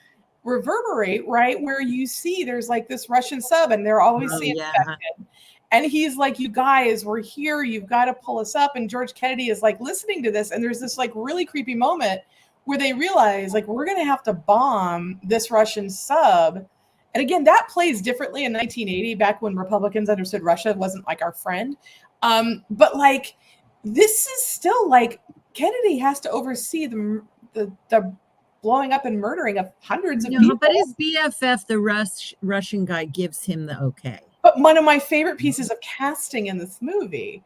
reverberate, right? Where you see there's like this Russian sub, and they're obviously infected. And he's like, you guys, we're here. You've got to pull us up. And George Kennedy is like listening to this. And there's this like really creepy moment where they realize like, we're going to have to bomb this Russian sub. And again, that plays differently in 1980, back when Republicans understood Russia wasn't like our friend. But like, this is still like Kennedy has to oversee the blowing up and murdering of hundreds of people. But his BFF, the Russian guy, gives him the okay. But one of my favorite pieces of casting in this movie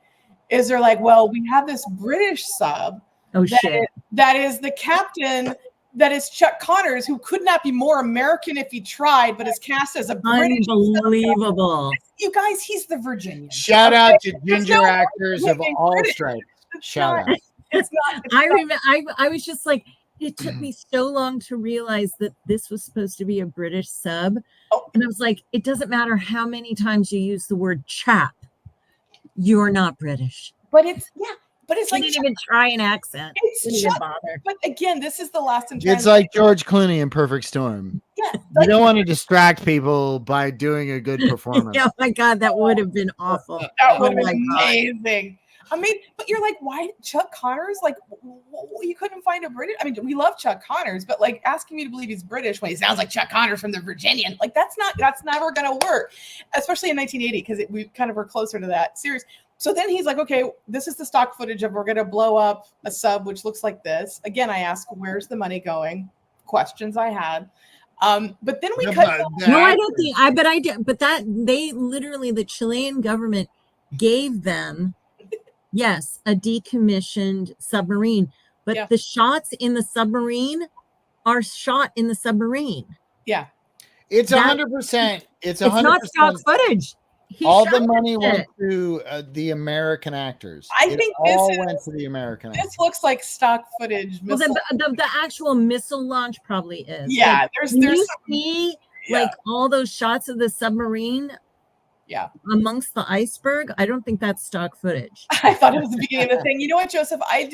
is they're like, well, we have this British sub. Oh, shit. That is the captain. That is Chuck Connors, who could not be more American if he tried, but is cast as a British. Unbelievable. You guys, he's the Virginian. Shout out to ginger actors of all stripes. Shout out. It's not. I remember. I was just like, it took me so long to realize that this was supposed to be a British sub, and I was like, it doesn't matter how many times you use the word chap, you're not British. But it's But it's He like didn't even try an accent. It's Didn't even bother. But again, this is the Lost in It's Translation. like George Clooney in Perfect Storm. Yeah, You don't want to distract people by doing a good performance. Oh my God, that would have been awful. That would have Oh my been God. amazing. I mean, but you're like, why Chuck Connors? Like, you couldn't find a British. I mean, we love Chuck Connors, but like asking me to believe he's British when he sounds like Chuck Connors from the Virginian, like that's never gonna work, especially in 1980 because we kind of were closer to that series. So then he's like, okay, this is the stock footage of we're gonna blow up a sub which looks like this. Again, I ask, where's the money going? Questions I had. But then we cut. No, I don't think I did, but that they literally the Chilean government gave them. Yes, a decommissioned submarine, but the shots in the submarine are shot in the submarine. Yeah, it's 100%. It's 100%. not stock footage. All the money went to the American actors. I think all went to the American actors. This looks like stock footage. Well, the actual missile launch probably is. Yeah, like, there's you see like all those shots of the submarine. Yeah, amongst the iceberg. I don't think that's stock footage. I thought it was the beginning of the thing. You know what, Joseph? I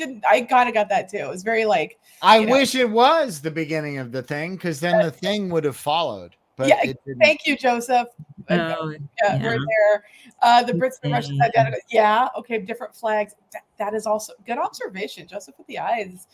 kind of got that too. It was very like. I wish it was the beginning of the thing because then the thing would have followed. But yeah, it didn't. Thank you, Joseph. Oh, yeah, we're there. The Brits and the Russians identical. Yeah, okay, different flags. That is also good observation, Joseph, with the eyes.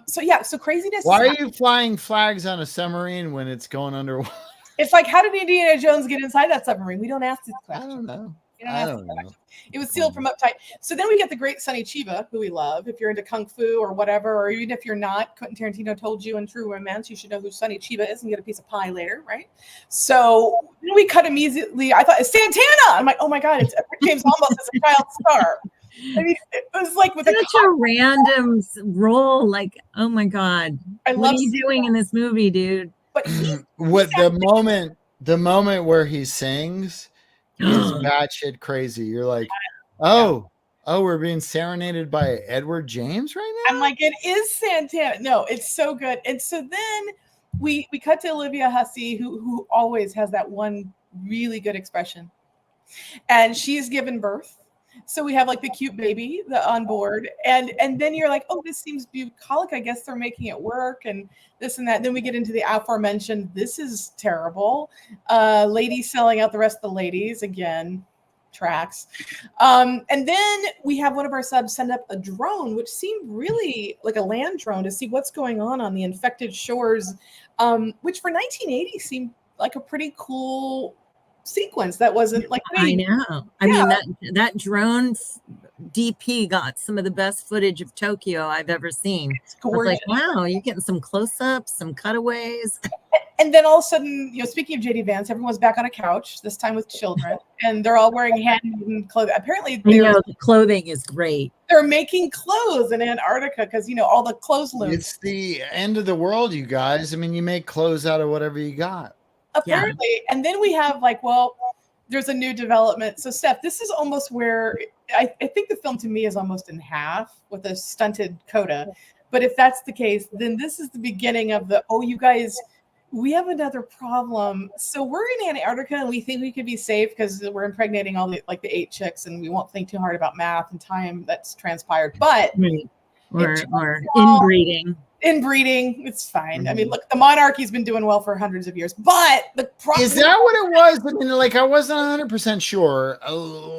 So craziness. Why are you flying flags on a submarine when it's going underwater? It's like, how did Indiana Jones get inside that submarine? We don't ask these questions. I don't know. I don't know. It was sealed from uptight. So then we get the great Sonny Chiba, who we love. If you're into kung fu or whatever, or even if you're not, Quentin Tarantino told you in True Romance, you should know who Sonny Chiba is and get a piece of pie later, right? So then we cut immediately. I thought, it's Santana. I'm like, oh my God, it's James almost as a child star. I mean, it was like with such a random role. Like, oh my God, what are you doing in this movie, dude? But what the moment where he sings is batshit crazy. You're like, oh, we're being serenaded by Edward James right now. I'm like, it is Santana. No, it's so good. And so then we cut to Olivia Hussey, who always has that one really good expression, and she's given birth. So we have like the cute baby on board, and then you're like, oh, this seems bucolic. I guess they're making it work, and this and that. Then we get into the aforementioned. This is terrible. Ladies selling out the rest of the ladies again. Tracks. And then we have one of our subs send up a drone, which seemed really like a land drone to see what's going on the infected shores, which for 1980 seemed like a pretty cool sequence. That wasn't like I know. I mean that drone DP got some of the best footage of Tokyo I've ever seen. I was like, wow, you're getting some close-ups, some cutaways. And then all of a sudden, speaking of JD Vance, everyone's back on a couch, this time with children, and they're all wearing handmade clothing. Apparently, the clothing is great. They're making clothes in Antarctica because, all the clothes looms. It's the end of the world, you guys. I mean, you make clothes out of whatever you got. Apparently. Yeah. And then we have there's a new development. So, Steph, this is almost where I think the film to me is almost in half with a stunted coda. But if that's the case, then this is the beginning of you guys, we have another problem. So we're in Antarctica and we think we could be safe because we're impregnating all the 8 chicks and we won't think too hard about math and time that's transpired. But or inbreeding. Inbreeding, it's fine. Mm-hmm. I mean, look, the monarchy's been doing well for hundreds of years, but the problem is that what it was? I mean, I wasn't 100% sure.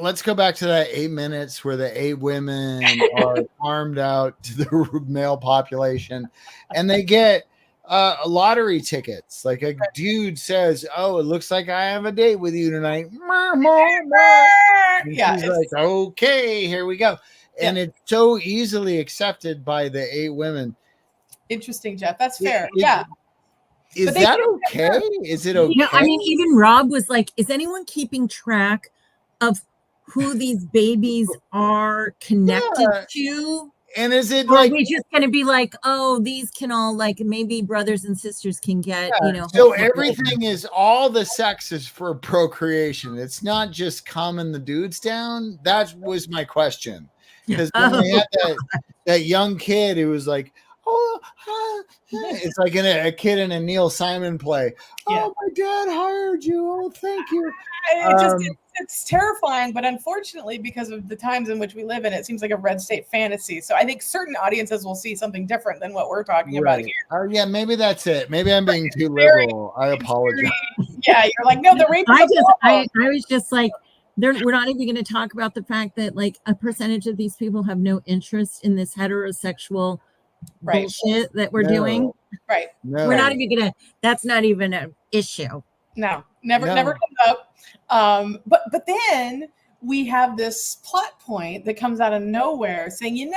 Let's go back to that 8 minutes where the 8 women are farmed out to the male population, and they get lottery tickets. Like a dude says, "Oh, it looks like I have a date with you tonight." Yeah, she's like, "Okay, here we go," and it's so easily accepted by the 8 women. Interesting, Jeff. That's fair. Is that okay? Is it okay? I mean, even Rob was like, is anyone keeping track of who these babies are connected to? And is it are we just going to be like, oh, these can all maybe brothers and sisters can get, So everything is, all the sex is for procreation. It's not just calming the dudes down. That was my question. Because they had that young kid who was like, it's like a kid in a Neil Simon play. Yeah. Oh, my dad hired you. Oh, thank you. It's terrifying, but unfortunately, because of the times in which we live in, it seems like a red state fantasy. So I think certain audiences will see something different than what we're talking about here. Oh, yeah, maybe that's it. Maybe I'm being too liberal. I apologize. Yeah, you're like, no, the rape. I was just like, we're not even going to talk about the fact that a percentage of these people have no interest in this heterosexual bullshit that we're doing. Right. No. We're not even gonna, that's not even an issue. No, never comes up. But then we have this plot point that comes out of nowhere saying,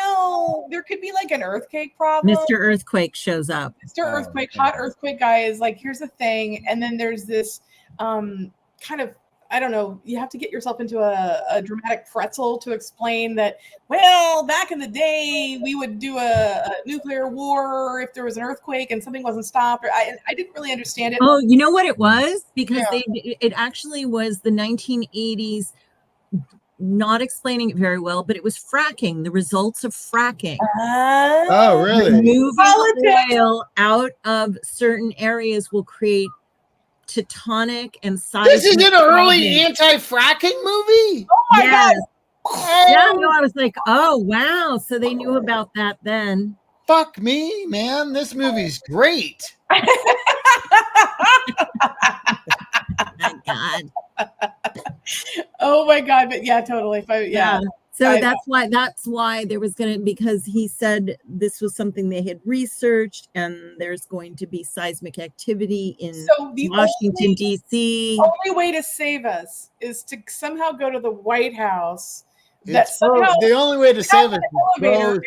there could be an earthquake problem. Mr. Earthquake shows up. Mr. Earthquake, hot earthquake guy is like, here's the thing. And then there's this kind of, I don't know, you have to get yourself into a dramatic pretzel to explain that, well, back in the day, we would do a nuclear war if there was an earthquake and something wasn't stopped. I didn't really understand it. Oh, you know what it was? Because it actually was the 1980s, not explaining it very well, but it was fracking, the results of fracking. Oh, really? Moving oil out of certain areas will create tectonic and seismic. This is an early anti-fracking movie? Oh my God. Yeah, no, I was like, oh wow. So they knew about that then. Fuck me, man. This movie's great. My God. Oh my God. But yeah, totally. So that's why there was because he said this was something they had researched and there's going to be seismic activity in Washington, D.C. The only way to save us is to somehow go to the White House. The only way to save us is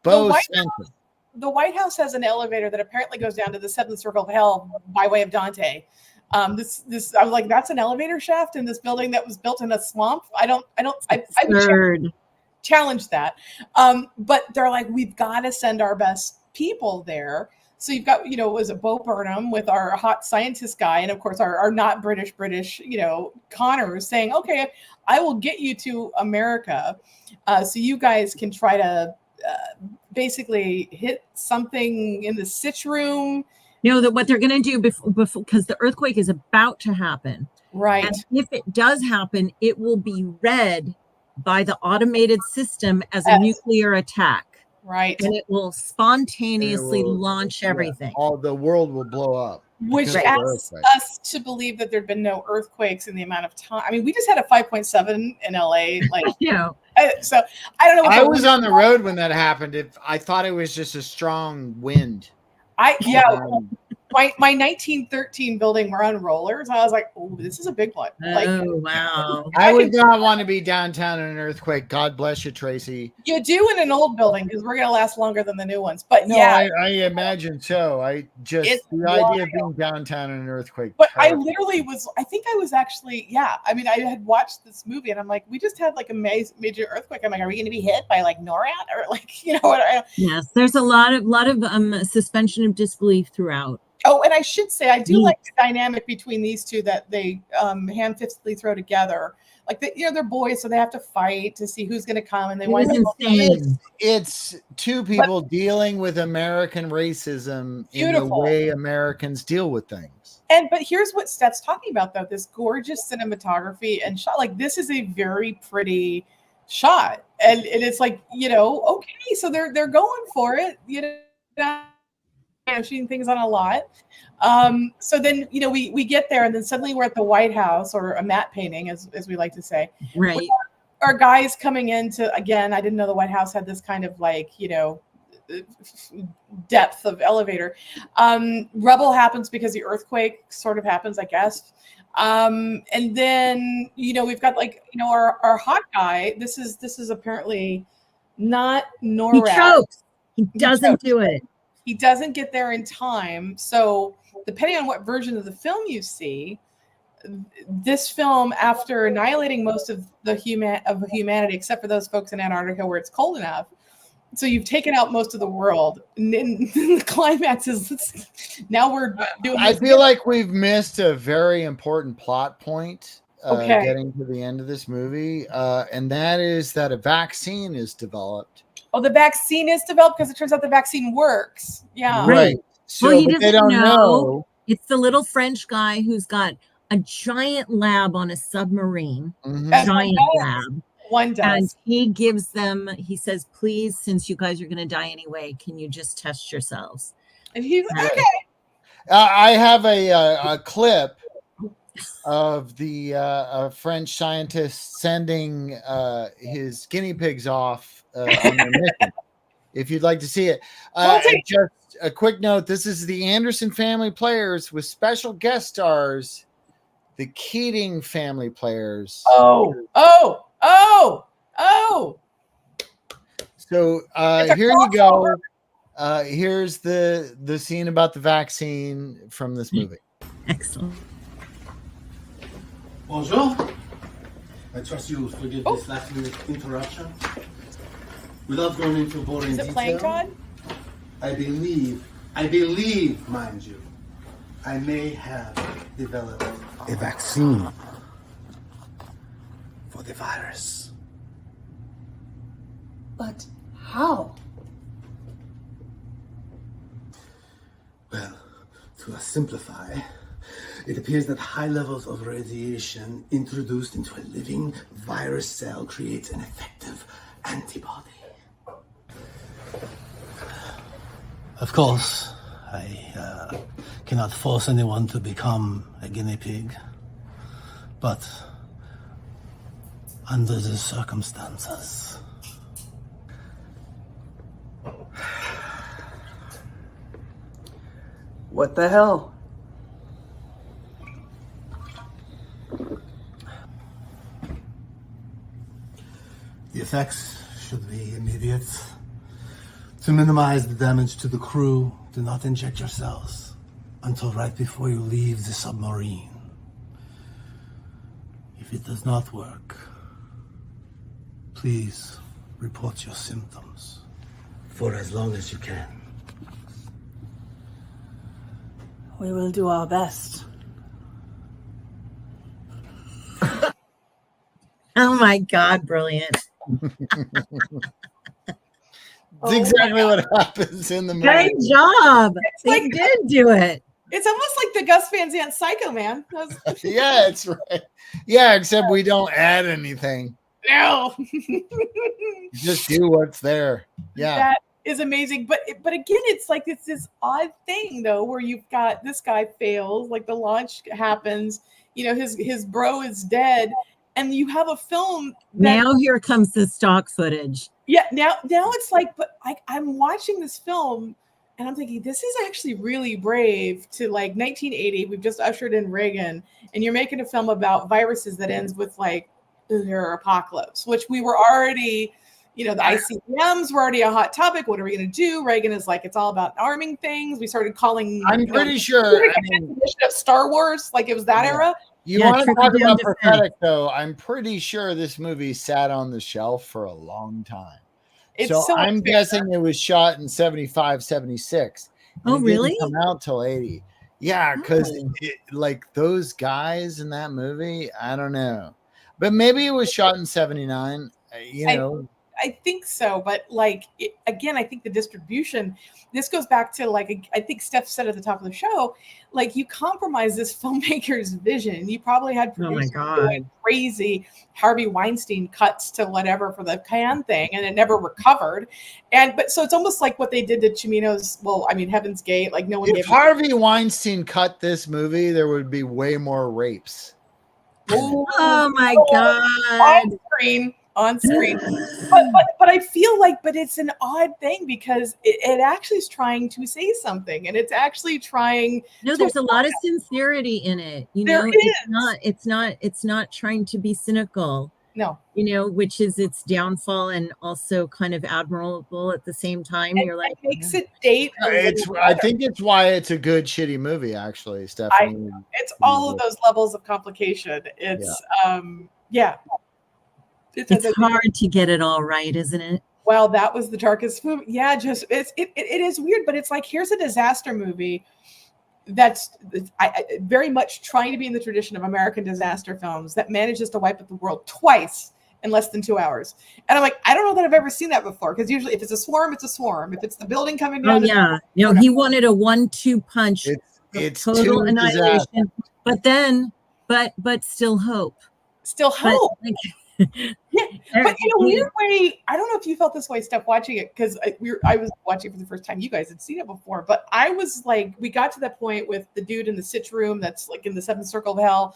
Bo Svensson. The White House has an elevator that apparently goes down to the 7th circle of hell by way of Dante. I was like, that's an elevator shaft in this building that was built in a swamp. I would challenge that. But they're like, we've got to send our best people there. So you've got, was it Bo Burnham with our hot scientist guy, and of course our not British, Connor saying, okay, I will get you to America, so you guys can try to basically hit something in the Sitch room. No, that what they're going to do before because the earthquake is about to happen. Right. And if it does happen, it will be read by the automated system as a Yes. nuclear attack. Right. And it will spontaneously launch everything. All the world will blow up. Which because of the asks earthquake. us to believe that there'd been no earthquakes in the amount of time. I mean, we just had a 5.7 in LA. Like, You know, so I don't know. What I was on the road when that happened. I thought it was just a strong wind. My 1913 building, we're on rollers. I was like, oh, this is a big one. Like, oh wow. I would not want to be downtown in an earthquake. God bless you, Tracy. you do in an old building because we're gonna last longer than the new ones. But No, yeah, I imagine so. I just It's the idea of being downtown in an earthquake. but I terrifies literally was. I think I was actually. Yeah, I mean, I had watched this movie and I'm like, we just had like a major earthquake. I'm like, are we gonna be hit by like NORAD or like what? Yes, there's a lot of suspension of disbelief throughout. Oh, and I should say, I do like the dynamic between these two that they ham-fistedly throw together. Like, they're boys, so they have to fight to see who's going to come, and they want to. It's two people dealing with American racism in the way Americans deal with things. But here's what Steph's talking about, though: this gorgeous cinematography and shot. Like, this is a very pretty shot, and it's like, okay, so they're going for it, shooting things on a lot. So then, we get there and then suddenly we're at the White House, or a matte painting, as we like to say. Right. Our guys coming into, again, I didn't know the White House had this kind of like, depth of elevator. Rubble happens because the earthquake sort of happens, I guess. And then, we've got like, our hot guy. This is apparently not NORAD. He chokes. He doesn't do it. He doesn't get there in time. So depending on what version of the film you see, this film, after annihilating most of the humanity, except for those folks in Antarctica where it's cold enough, so you've taken out most of the world. And then the climax is now we're doing. I feel like we've missed a very important plot point. Getting to the end of this movie, and that is that a vaccine is developed. Oh, the vaccine is developed because it turns out the vaccine works. Yeah. Right. So well, he doesn't they don't know. It's the little French guy who's got a giant lab on a submarine. Mm-hmm. Giant lab. One does. And he gives them, he says, please, since you guys are going to die anyway, can you just test yourselves? And he's okay. I have a clip of the French scientist sending his guinea pigs off on their mission. If you'd like to see it. Just a quick note, this is the Anderson family players with special guest stars, the Keating family players. Oh. So here you go. Here's the scene about the vaccine from this movie. Excellent. Bonjour. I trust you will forgive this last minute interruption. Without going into boring detail. Is it playing, Todd? I believe, mind you, I may have developed a vaccine for the virus. But how? Well, to simplify, it appears that high levels of radiation introduced into a living virus cell creates an effective antibody. Of course, I cannot force anyone to become a guinea pig, but under the circumstances. What the hell? The effects should be immediate. To minimize the damage to the crew, do not inject yourselves until right before you leave the submarine. If it does not work, please report your symptoms for as long as you can. We will do our best. Oh my God, brilliant. It's Oh exactly what happens in the movie. Great job. They like- did do it. It's almost like the Gus Van Sant Psycho Man. Yeah, it's right. Yeah, except we don't add anything. No. Just do what's there. Yeah. That is amazing. But again, it's like it's this odd thing though, where you've got this guy fails, like the launch happens, his bro is dead, and you have a film that, Now here comes the stock footage. yeah, now it's like, but I'm watching this film and I'm thinking, this is actually really brave to, like, 1980, we've just ushered in Reagan, and you're making a film about viruses that ends with like nuclear apocalypse, which we were already, the ICBMs were already a hot topic. What are we going to do? Reagan is like, it's all about arming things. We started calling. I'm pretty sure. I mean, of Star Wars, like it was that era. you Yeah, want to trickle talk down about defense. prophetic, though? I'm pretty sure this movie sat on the shelf for a long time. It's So I'm unfair. guessing it was shot in 75, 76. Oh, It didn't really? come out till 80. Yeah, because Oh. like those guys in that movie, I don't know. But maybe it was shot in 79. I think so, but like again, I think the distribution. This goes back to, like, I think Steph said at the top of the show, like, you compromise this filmmaker's vision. You probably had Oh my producers God. doing crazy Harvey Weinstein cuts to whatever for the Cannes thing, and it never recovered. But so it's almost like what they did to Cimino's. Well, I mean, Heaven's Gate. Like, no one If gave. Harvey Weinstein cut this movie, there would be way more rapes. Oh my on God. screen. But I feel like, but it's an odd thing because it actually is trying to say something, and it's actually trying. No, there's a lot of sincerity in it. There It's not trying to be cynical, No, which is its downfall and also kind of admirable at the same time. You're like, it makes it date. a little I better. think it's why it's a good shitty movie, actually, Stephanie. It's all of those levels of complication. It's yeah. it's hard to get it all right, isn't it? Well, that was the darkest movie. Yeah, just it is weird, but it's like, here's a disaster movie that's very much trying to be in the tradition of American disaster films that manages to wipe out the world twice in less than 2 hours. And I'm like, I don't know that I've ever seen that before, because usually if it's a swarm, it's a swarm. If it's the building coming Oh down, yeah. No, he wanted a 1-2 punch, It's total too annihilation. But then, but still hope. still But, hope. like, Yeah, but in a weird way, I don't know if you felt this way, Steph, watching it, because I was watching it for the first time. You guys had seen it before, but I was like, we got to that point with the dude in the sitch room that's like in the seventh circle of hell,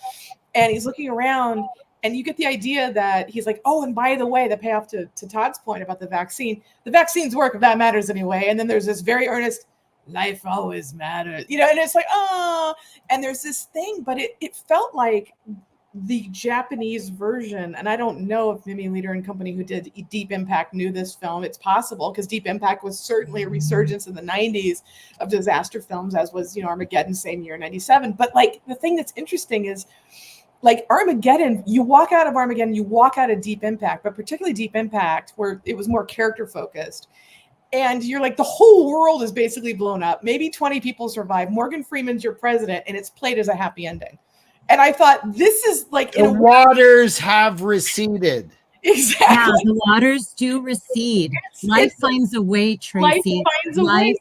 and he's looking around, and you get the idea that he's like, oh, and by the way, the payoff to Todd's point about the vaccines work if that matters anyway. And then there's this very earnest, life always matters, and it's like, oh, and there's this thing, but it felt like the Japanese version, and I don't know if Mimi Leader and company who did Deep Impact knew this film. It's possible, because Deep Impact was certainly a resurgence in the 90s of disaster films, as was, Armageddon, same year, 97. But like, the thing that's interesting is, like, Armageddon, you walk out of Armageddon, you walk out of Deep Impact, but particularly Deep Impact, where it was more character focused. And you're like, the whole world is basically blown up. Maybe 20 people survive. Morgan Freeman's your president, and it's played as a happy ending. And I thought, this is like, The waters have receded. exactly. yeah, the waters do recede. Life finds a way, Tracy. Life finds a way. Life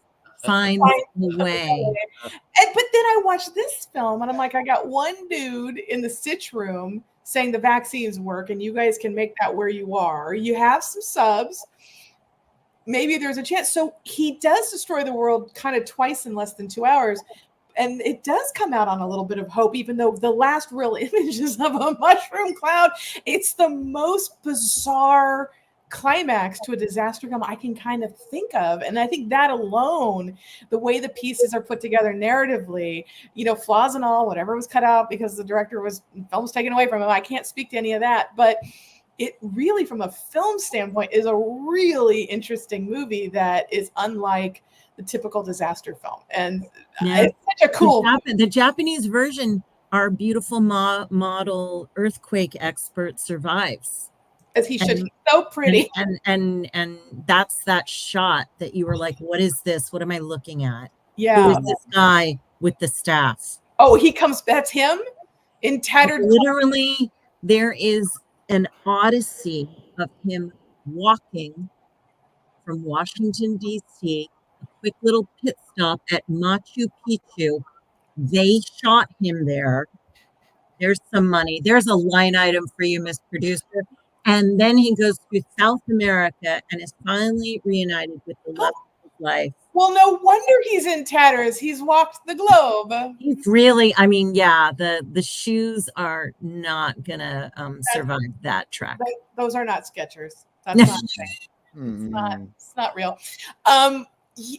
finds a way. But then I watched this film, and I'm like, I got one dude in the stitch room saying the vaccines work, and you guys can make that where you are. You have some subs. Maybe there's a chance. So he does destroy the world kind of twice in less than 2 hours. And it does come out on a little bit of hope, even though the last real images of a mushroom cloud, it's the most bizarre climax to a disaster film I can kind of think of. And I think that alone, the way the pieces are put together narratively, flaws and all, whatever was cut out because the director film was taken away from him. I can't speak to any of that, but it really, from a film standpoint, is a really interesting movie that is unlike the typical disaster film. And Yeah. it's such a cool. The Japanese version, our beautiful model earthquake expert survives. As he should. He's so pretty. And that's that shot that you were like, what is this? What am I looking at? Who Yeah. is this guy with the staff? Oh, he comes. That's him in tattered. Literally, there is an odyssey of him walking from Washington, D.C., a quick little pit stop at Machu Picchu. They shot him there. There's some money. There's a line item for you, Miss Producer. And then he goes to South America and is finally reunited with the love of his life. Well, no wonder he's in tatters. He's walked the globe. He's really, I mean, yeah, the shoes are not gonna survive that trek. Those are not Skechers. That's not it's not real.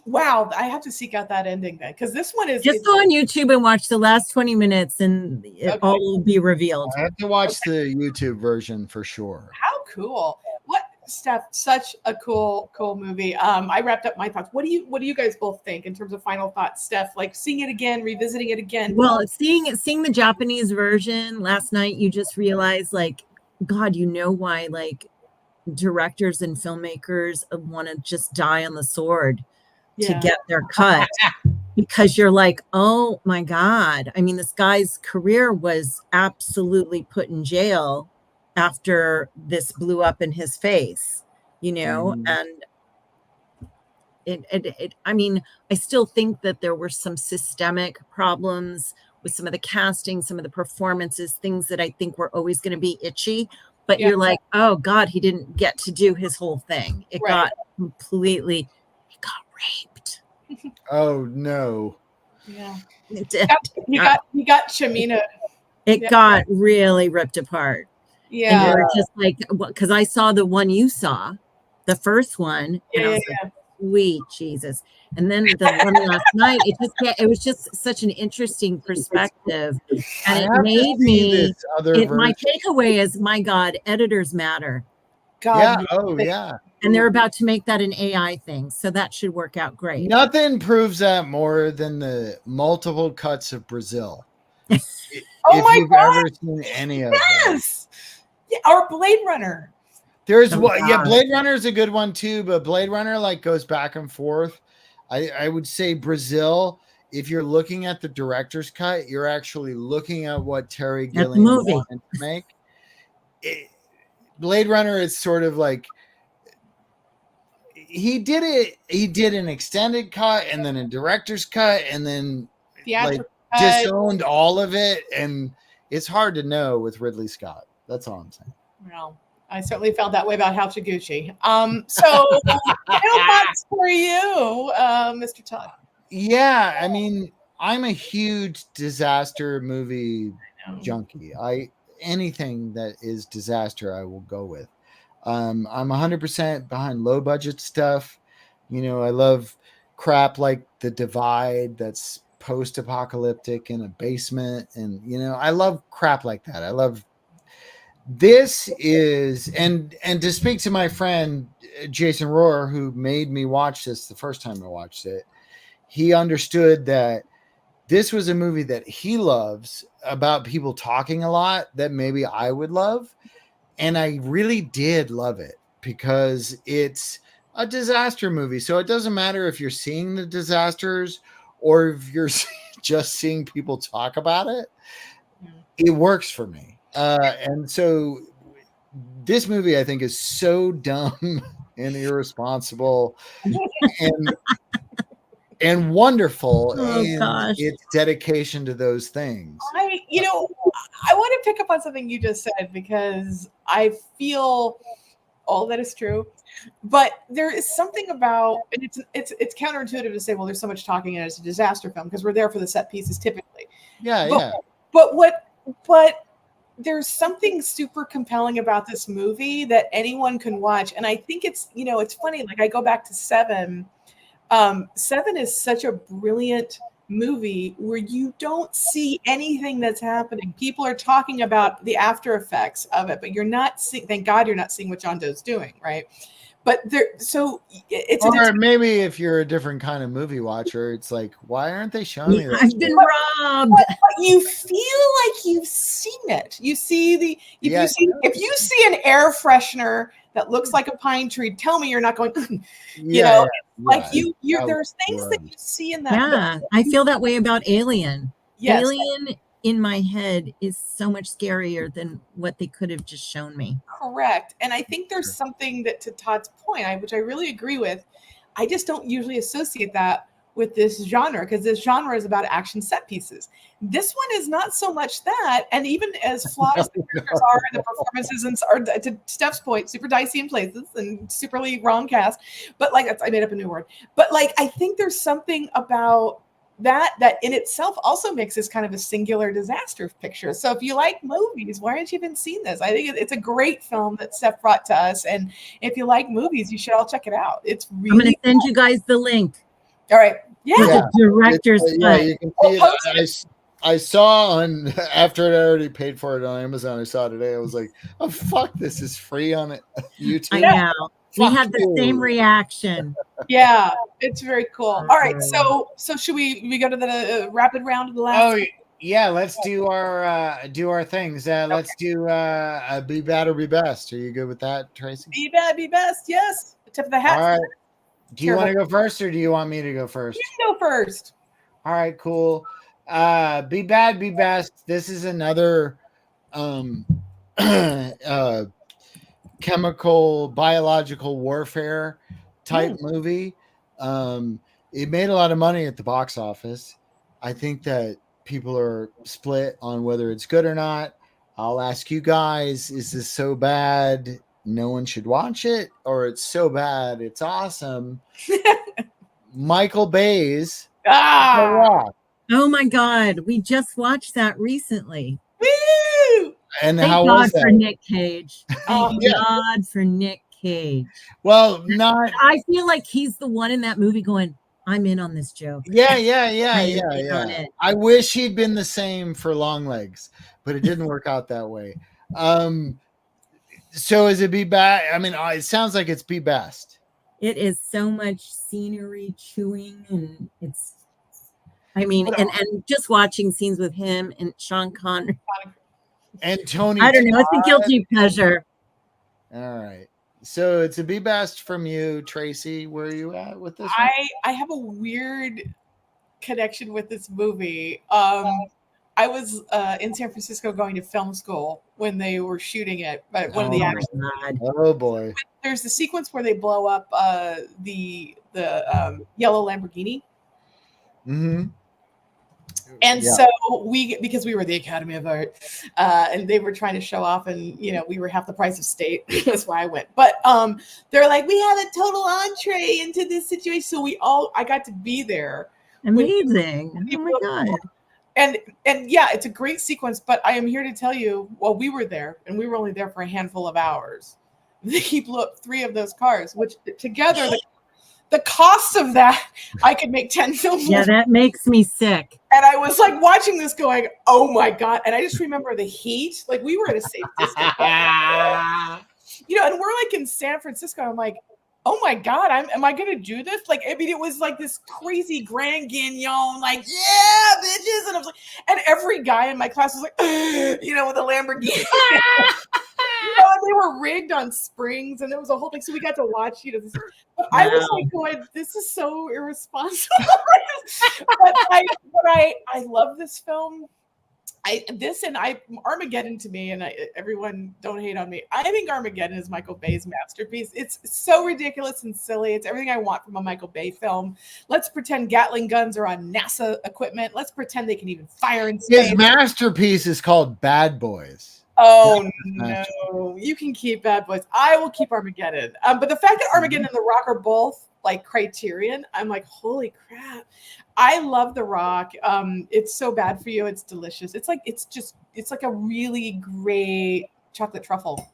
Wow, I have to seek out that ending then, because this one is Just go on YouTube and watch the last 20 minutes and it all will be revealed. I have to watch the YouTube version for sure. How cool. What, Steph, such a cool movie. I wrapped up my thoughts. What do you guys both think in terms of final thoughts, Steph? Like seeing it again, revisiting it again. Well, seeing the Japanese version last night, you just realize, like, God, you know why like directors and filmmakers want to just die on the sword to get their cut, because you're like, oh my God. I mean, this guy's career was absolutely put in jail after this blew up in his face, you know, and I mean, I still think that there were some systemic problems with some of the casting, some of the performances, things that I think were always going to be itchy, but you're like, oh God, he didn't get to do his whole thing. It got completely, he got raped. Oh no. Yeah. It did. You got Shamina. It got really ripped apart. Yeah. And you're just like, because I saw the one you saw, the first one, and I was like, sweet Jesus. And then the one last night, it was just such an interesting perspective. And it made me, my takeaway is, my God, editors matter. God, yeah. Oh yeah. And they're about to make that an AI thing. So that should work out great. Nothing proves that more than the multiple cuts of Brazil. Oh if you've ever seen any of them. Yes. Yeah, or Blade Runner. There's one, yeah, Blade Runner is a good one too, but Blade Runner like goes back and forth. I would say Brazil, if you're looking at the director's cut, you're actually looking at what Terry Gilliam wanted to make. Blade Runner is sort of like, he did an extended cut and then a director's cut and then like disowned all of it, and it's hard to know with Ridley Scott. That's all I'm saying. Well, I certainly felt that way about Hachiguchi. So final thoughts for you, Mr. Todd. Yeah, I mean, I'm a huge disaster movie junkie. Anything that is disaster, I will go with. I'm 100% behind low budget stuff. You know, I love crap like The Divide that's post-apocalyptic in a basement, and you know, I love crap like that. I love this is and to speak to my friend Jason Rohrer, who made me watch this the first time I watched it, he understood that this was a movie that he loves about people talking a lot that maybe I would love. And I really did love it because it's a disaster movie. So it doesn't matter if you're seeing the disasters or if you're just seeing people talk about it. It works for me. And so this movie, I think, is so dumb and irresponsible and wonderful in its dedication to those things. I want to pick up on something you just said, because I feel all that is true, but there is something about, and it's counterintuitive to say, well, there's so much talking and it's a disaster film because we're there for the set pieces typically. But there's something super compelling about this movie that anyone can watch. And I think it's funny. Like I go back to Seven. Seven is such a brilliant movie where you don't see anything that's happening. People are talking about the after effects of it, but you're not seeing, thank God you're not seeing what John Doe's doing, right? But maybe if you're a different kind of movie watcher, it's like, why aren't they showing me this? I've been robbed. But you feel like you've seen it. You see if you see an air freshener that looks like a pine tree, tell me you're not going, there's things that you see in that. Yeah, I feel that way about Alien. Yes. Alien in my head is so much scarier than what they could have just shown me. Correct. And I think there's something that, to Todd's point, which I really agree with, I just don't usually associate that with this genre, because this genre is about action set pieces. This one is not so much that, and even as flawed as the characters are and the performances are, to Steph's point, super dicey in places and superly wrong cast, but like, I made up a new word, but like, I think there's something about that in itself also makes this kind of a singular disaster picture. So if you like movies, why haven't you even seen this? I think it's a great film that Steph brought to us, and if you like movies, you should all check it out. It's really I'm going to send you guys the link. all right. Yeah. The director's yeah, cut. you can see it. I saw on after I already paid for it on Amazon. I saw it today. I was like, "Oh fuck, this is free on YouTube." I know. We Fuck had the you. same reaction. Yeah, it's very cool. All right, so should we go to the rapid round of the last? Oh yeah, let's do our things. Let's do Be bad or be best. Are you good with that, Tracy? Be bad, be best. Yes, tip of the hat. all right. Do you want to go first, or do you want me to go first? You can go first. All right, cool. Be bad, be best. This is another chemical biological warfare type movie. It made a lot of money at the box office. I think that people are split on whether it's good or not. I'll ask you guys, is this so bad no one should watch it, or it's so bad it's awesome? Michael Bay's The Rock. Oh my God. We just watched that recently. Woo! And Thank how God was that? for Nick Cage. Oh, Thank yeah. God for Nick Cage. Well, not I feel like he's the one in that movie going, I'm in on this joke. yeah. I'm in on it. I wish he'd been the same for Long Legs, but it didn't work out that way. So is it be bad? I mean, it sounds like it's be best. It is so much scenery chewing, and and just watching scenes with him and Sean Connery. And Tony, I don't know. It's a Todd. guilty pleasure. All right. So it's a be best from you, Tracy. Where are you at with this one? I have a weird connection with this movie. I was in San Francisco going to film school when they were shooting it, but one of the Oh, actors. God. Oh boy. There's the sequence where they blow up the yellow Lamborghini. Mm-hmm. And Yeah. so because we were the Academy of Art, and they were trying to show off, and we were half the price of state. That's why I went. But they're like, we have a total entree into this situation. So I got to be there. Amazing. Oh my God. And yeah, it's a great sequence. But I am here to tell you, well, we were there, and we were only there for a handful of hours. He blew up 3 of those cars, which together the cost of that, I could make 10 films. Yeah, that makes me sick. And I was like watching this going, oh my God. And I just remember the heat. Like we were at a safe distance. And we're like in San Francisco. I'm like, oh my God, am I going to do this? Like, I mean, it was like this crazy Grand Guignol, like, yeah, bitches. And I was like, and every guy in my class was like, with a Lamborghini. They were rigged on springs, and there was a whole thing. So we got to watch, this. But I was like going, this is so irresponsible. but I love this film. Armageddon to me, and everyone don't hate on me. I think Armageddon is Michael Bay's masterpiece. It's so ridiculous and silly. It's everything I want from a Michael Bay film. Let's pretend Gatling guns are on NASA equipment. Let's pretend they can even fire in space. His masterpiece is called Bad Boys. Oh no, you can keep Bad Boys. I will keep Armageddon. But the fact that Armageddon and The Rock are both like Criterion, I'm like, holy crap. I love The Rock. It's so bad for you. It's delicious. It's like a really great chocolate truffle.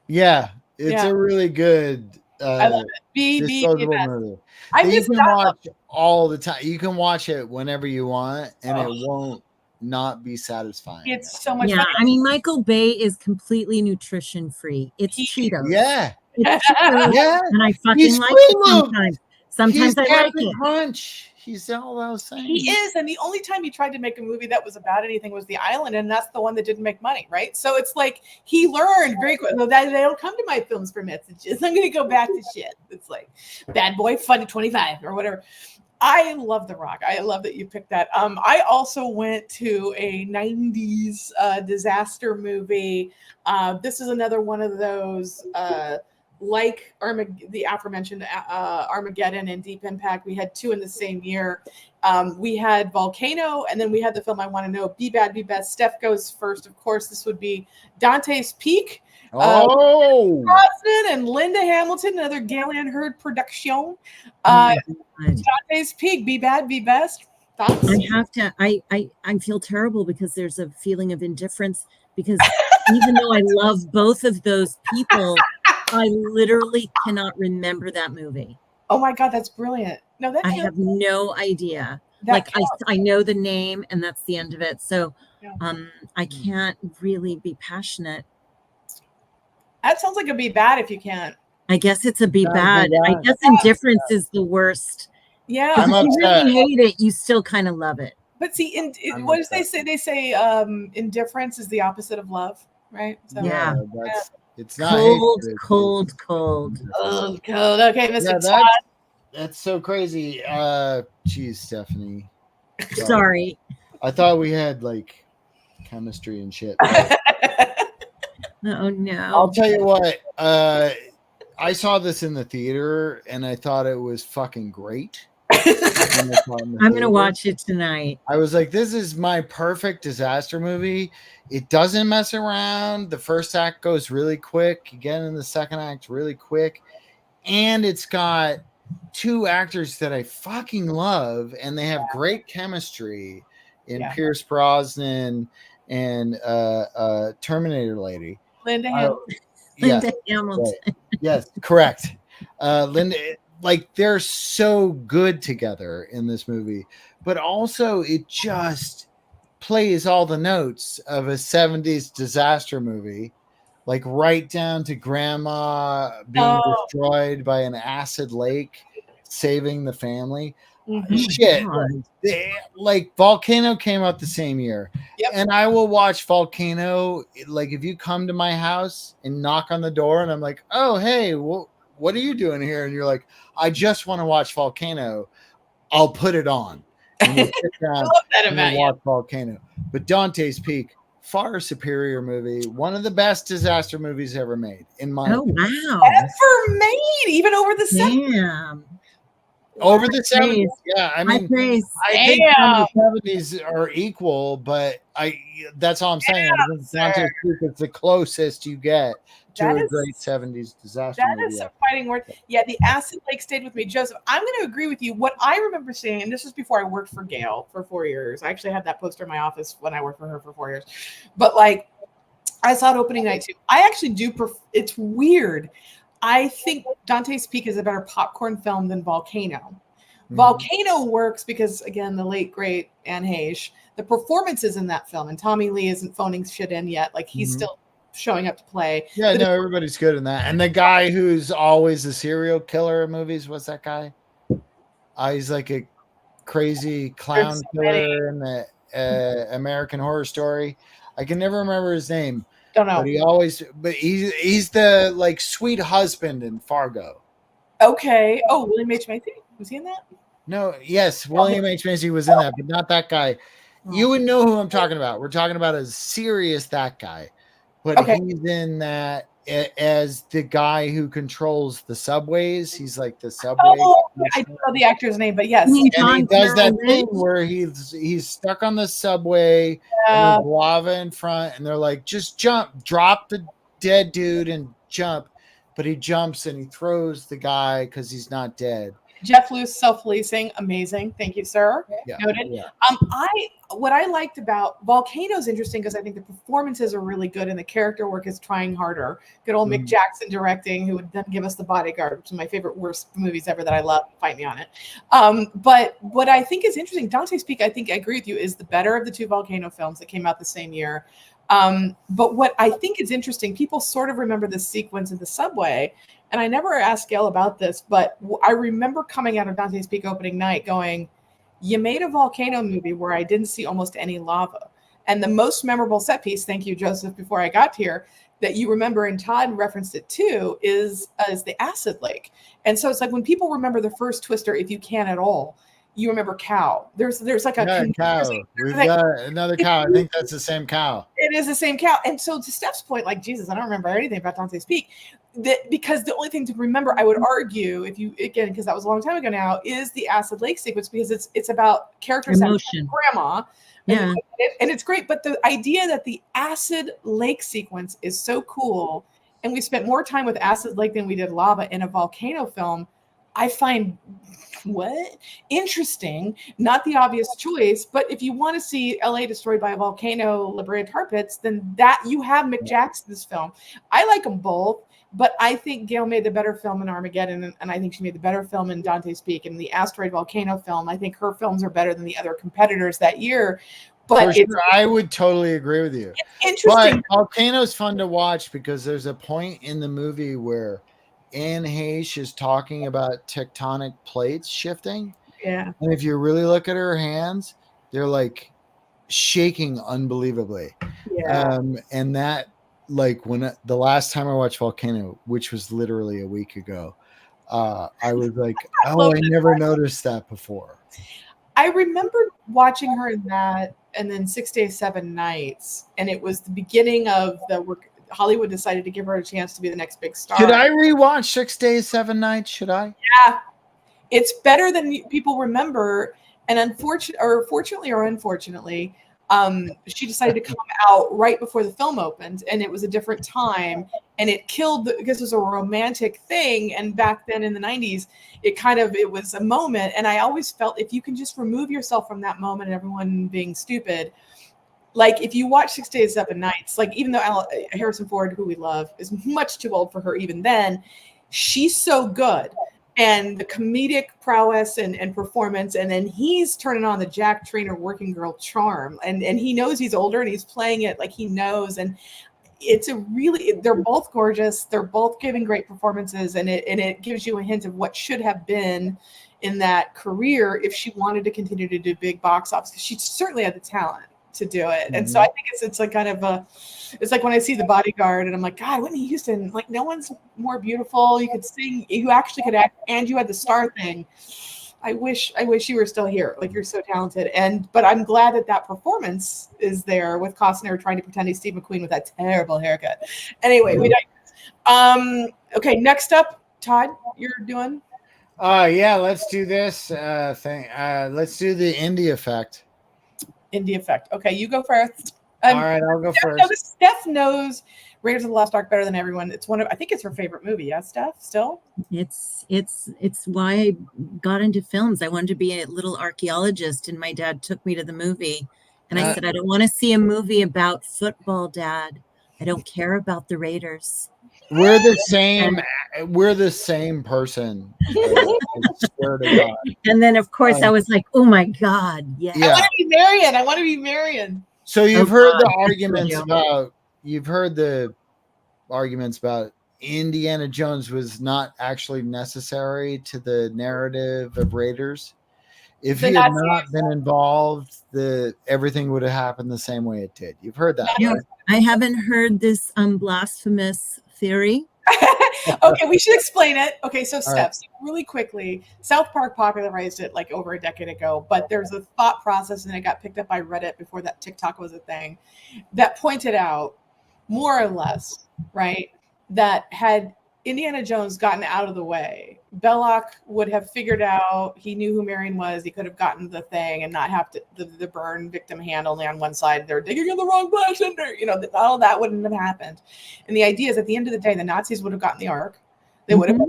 Yeah, it's a really good I love it. Be disposable best. movie. I You just can got watch all the time. You can watch it whenever you want, and it won't not be satisfying. it's so much Yeah, fun. I mean, Michael Bay is completely nutrition free. It's Cheetos. Yeah, It's Cheetos, yeah. and I fucking He's like it Fruit Loop. sometimes. Sometimes He's I like Captain it. Crunch. He's all those things. He is, and the only time he tried to make a movie that was about anything was The Island, and that's the one that didn't make money, right? So it's like he learned very quickly that they don't come to my films for messages. I'm going to go back to shit. It's like Bad Boy, Fun to 25, or whatever. I love The Rock. I love that you picked that. I also went to a 90s disaster movie. This is another one of those, like the aforementioned Armageddon and Deep Impact. We had two in the same year. We had Volcano, and then we had the film I Want to Know, Be Bad, Be Best. Steph goes first, of course. This would be Dante's Peak. Oh, Brosnan and Linda Hamilton, another Galen Hurd production. God. Dante's Peak, Be Bad, Be Best. Thoughts? I have to. I feel terrible because there's a feeling of indifference because even though I love both of those people, I literally cannot remember that movie. Oh my God, that's brilliant. No, that I counts. have no idea. That Like counts. I know the name and that's the end of it. So Yeah. I can't really be passionate. That sounds like it'd be bad if you can't. I guess it's a be Sounds bad. like I that. guess indifference is the worst. Yeah, I'm If you upset. really hate it, you still kind of love it. but see, I'm what does they upset. say? They say indifference is the opposite of love, right? So, Yeah. that's it's not Cold, hatred, cold, it's- cold. Oh, cold. Okay, Mr. Yeah, Todd. that's so crazy. Geez, Stephanie. Sorry. I thought we had like chemistry and shit. but Oh I'll no. tell you what. I saw this in the theater and I thought it was fucking great. when I saw it in the I'm gonna theater. watch it tonight. I was like, this is my perfect disaster movie. It doesn't mess around. The first act goes really quick. You get in the second act really quick. And it's got two actors that I fucking love, and they have great chemistry in Yeah. Pierce Brosnan and Terminator lady. Linda Uh, Hamilton. yeah, Linda Hamilton. yes, correct. Linda, like they're so good together in this movie, but also it just plays all the notes of a 70s disaster movie, like right down to grandma being Oh. destroyed by an acid lake, saving the family. Mhm. Shit. God. Like Volcano came out the same year. Yep. And I will watch Volcano. Like if you come to my house and knock on the door and I'm like, oh, hey, what are you doing here? And you're like, I just want to watch Volcano. I'll put it on. And we'll sit I down love that and about we'll you. watch Volcano. But Dante's Peak, far superior movie. One of the best disaster movies ever made, in my Oh opinion. wow. Ever made, even over the 70s. Damn. Over the Praise. 70s. Yeah. I High mean, praise. I think some of the 70s are equal, but that's all I'm saying. I think Dante's Peak is the closest you get to That a is- great 70s disaster That movie. is some fighting word. Yeah, the acid lake stayed with me. Joseph, I'm going to agree with you. What I remember seeing, and this was before I worked for Gail for 4 years. I actually had that poster in my office when I worked for her for 4 years. But like, I saw it opening night too. I actually do. It's weird. I think Dante's Peak is a better popcorn film than Volcano. Mhm. Volcano works because, again, the late great Anne Heche, the performances in that film, and Tommy Lee isn't phoning shit in yet. Like he's Mhm. still showing up to play. Yeah, But no, everybody's good in that. And the guy who's always the serial killer in movies, what's that guy? He's like a crazy clown so many. killer in the American Horror Story. I can never remember his name, Don't know. but he's the like sweet husband in Fargo. Okay. Oh, William H. Macy? Was he in that? No, yes, William H. Macy was in that, but not that guy. Oh. You would know who I'm talking about. We're talking about a serious that guy, but Okay. he's in that as the guy who controls the subways. He's like the subway, Oh, I don't know the actor's name, but yes. You mean and he John does that Carroll thing Lynch? where he's stuck on the subway and Uh, there's lava in front, and they're like, just jump, drop the dead dude and jump. But he jumps and he throws the guy because he's not dead. Jeff Luce, self-policing, amazing. Thank you, sir. Yeah, Noted. yeah. What I liked about Volcano is interesting because I think the performances are really good and the character work is trying harder. Good old Mick Mhm. Jackson directing, who would then give us The Bodyguard, which is my favorite worst movies ever that I love. Fight me on it. But what I think is interesting, Dante's Peak, I think I agree with you, is the better of the two Volcano films that came out the same year. But what I think is interesting, people sort of remember this sequence in the subway. And I never asked Gail about this, but I remember coming out of Dante's Peak opening night going, you made a Volcano movie where I didn't see almost any lava. And the most memorable set piece, thank you, Joseph, before I got here, that you remember, and Todd referenced it too, is the acid lake. And so it's like when people remember the first Twister, if you can at all, you remember cow. There's like a Yeah, cow. We've got another cow. I think that's the same cow. It is the same cow. And so to Steph's point, like, Jesus, I don't remember anything about Dante's Peak. Because the only thing to remember, I would argue, if you, again, because that was a long time ago now, is the Acid Lake sequence, because it's about characters Emotion. grandma. Yeah. And it's great. But the idea that the Acid Lake sequence is so cool, and we spent more time with Acid Lake than we did lava in a volcano film, I find interesting, not the obvious choice. But if you want to see LA destroyed by a volcano, La Brea Tar Pits, then that you have Mick Jackson's film. I like them both, but I think Gail made the better film in Armageddon, and I think she made the better film in Dante's Peak. And the Asteroid Volcano film, I think her films are better than the other competitors that year. But sure, I would totally agree with you. Interesting. But Volcano's fun to watch because there's a point in the movie where Anne Heche is talking about tectonic plates shifting. Yeah. And if you really look at her hands, they're like shaking unbelievably. Yeah. And that, like, when the last time I watched Volcano, which was literally a week ago, I was like, oh, I never noticed that before. I remember watching her in that, and then 6 Days, 7 Nights, and it was the beginning of the work. Hollywood decided to give her a chance to be the next big star. Should I rewatch 6 Days, 7 Nights? Should I? Yeah, it's better than people remember. And fortunately or unfortunately, she decided to come out right before the film opened, and it was a different time, and it killed because it was a romantic thing. And back then in the 90s, it was a moment. And I always felt if you can just remove yourself from that moment and everyone being stupid, like if you watch 6 Days, 7 Nights, like even though Harrison Ford, who we love, is much too old for her even then, she's so good. And the comedic prowess and performance, and then he's turning on the Jack Trainer working girl charm, and he knows he's older and he's playing it like he knows. And they're both gorgeous, they're both giving great performances, and it gives you a hint of what should have been in that career if she wanted to continue to do big box office, because she certainly had the talent to do it. And so I think it's like kind of it's like when I see The Bodyguard and I'm like, God, Whitney Houston, like no one's more beautiful. You could sing, you actually could act, and you had the star thing. I wish you were still here. Like, you're so talented. But I'm glad that performance is there with Costner trying to pretend he's Steve McQueen with that terrible haircut. Anyway, okay, next up, Todd, you're doing. Yeah, let's do this thing. Let's do the indie effect. Indie effect. Okay, you go first. All right, I'll go first. Steph knows Raiders of the Lost Ark better than everyone. It's I think it's her favorite movie. Yeah, Steph, still? It's why I got into films. I wanted to be a little archaeologist, and my dad took me to the movie. And I said, I don't want to see a movie about football, Dad. I don't care about the Raiders. We're the same. We're the same person. I swear to God. And then, of course, I was like, "Oh my God, yeah!" I want to be Marion. So you've heard the arguments about. You've heard the arguments about Indiana Jones was not actually necessary to the narrative of Raiders. If he had not been involved, everything would have happened the same way it did. You've heard that. No, right? I haven't heard this blasphemous theory. Okay, we should explain it. Okay, so steps really quickly. South Park popularized it like over a decade ago, but there's a thought process, and it got picked up by Reddit before that TikTok was a thing, that pointed out more or less, right, that had Indiana Jones gotten out of the way, Belloc would have figured out, he knew who Marion was, he could have gotten the thing and not have to the burn victim hand only on one side, they're digging in the wrong place, and all of that wouldn't have happened. And the idea is, at the end of the day, the Nazis would have gotten the Ark, they would have,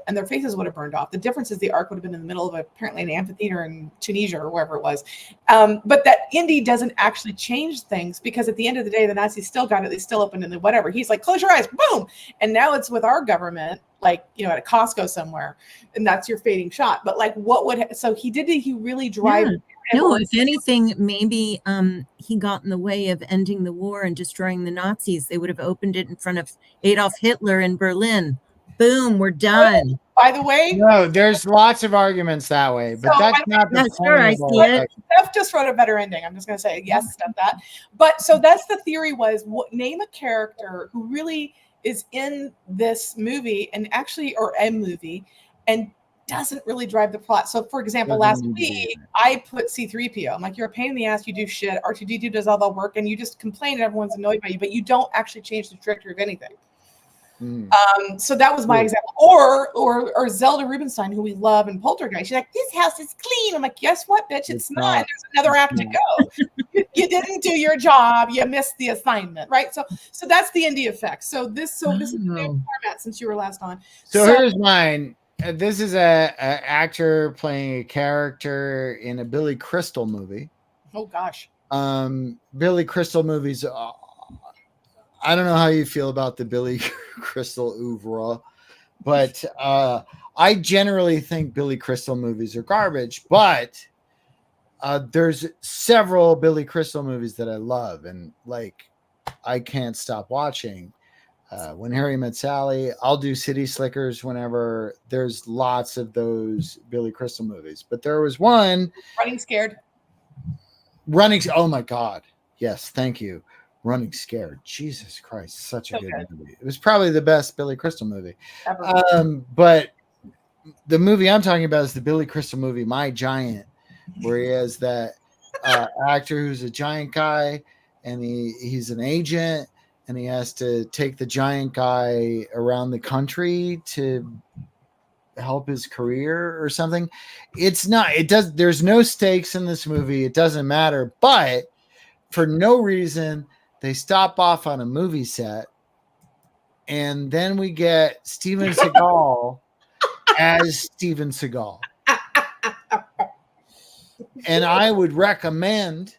and their faces would have burned off. The difference is the Ark would have been in the middle of apparently an amphitheater in Tunisia or wherever it was. But that Indy doesn't actually change things, because at the end of the day, the Nazis still got it. They still opened it, whatever. He's like, close your eyes, boom. And now it's with our government, like, at a Costco somewhere, and that's your fading shot. But like, he really drive. Yeah. No, if anything, maybe he got in the way of ending the war and destroying the Nazis. They would have opened it in front of Adolf Hitler in Berlin. Boom, we're done. By the way, no, there's lots of arguments that way, but that's not the point. Sure, I see it. Steph just wrote a better ending. I'm just going to say yes, Steph, that. But so that's the theory, was name a character who really is in this movie, and actually, or a movie, and doesn't really drive the plot. So, for example, Doesn't last need to be week in it. I put C3PO. I'm like, you're a pain in the ass. You do shit. R2D2 does all the work, and you just complain, and everyone's annoyed by you, but you don't actually change the trajectory of anything. Mm. So that was my True. example. Or Zelda Rubinstein, who we love in Poltergeist. She's like, this house is clean. I'm like, guess what, bitch? It's not. There's another act to go. You didn't do your job. You missed the assignment, right? So that's the indie effect. So this is the new format since you were last on. So here's mine. This is a actor playing a character in a Billy Crystal movie. Oh gosh. Billy Crystal movies. I don't know how you feel about the Billy Crystal oeuvre, but I generally think Billy Crystal movies are garbage. But there's several Billy Crystal movies that I love, and like I can't stop watching. When Harry Met Sally, I'll do City Slickers whenever. There's lots of those Billy Crystal movies, but there was one Running Scared. Oh my God. Yes. Thank you. Running Scared. Jesus Christ. Such a good movie. It was probably the best Billy Crystal movie. Ever. But the movie I'm talking about is the Billy Crystal movie, My Giant, where he has that actor who's a giant guy, and he's an agent, and he has to take the giant guy around the country to help his career or something. There's no stakes in this movie. It doesn't matter. But for no reason, they stop off on a movie set, and then we get Steven Seagal as Steven Seagal. And I would recommend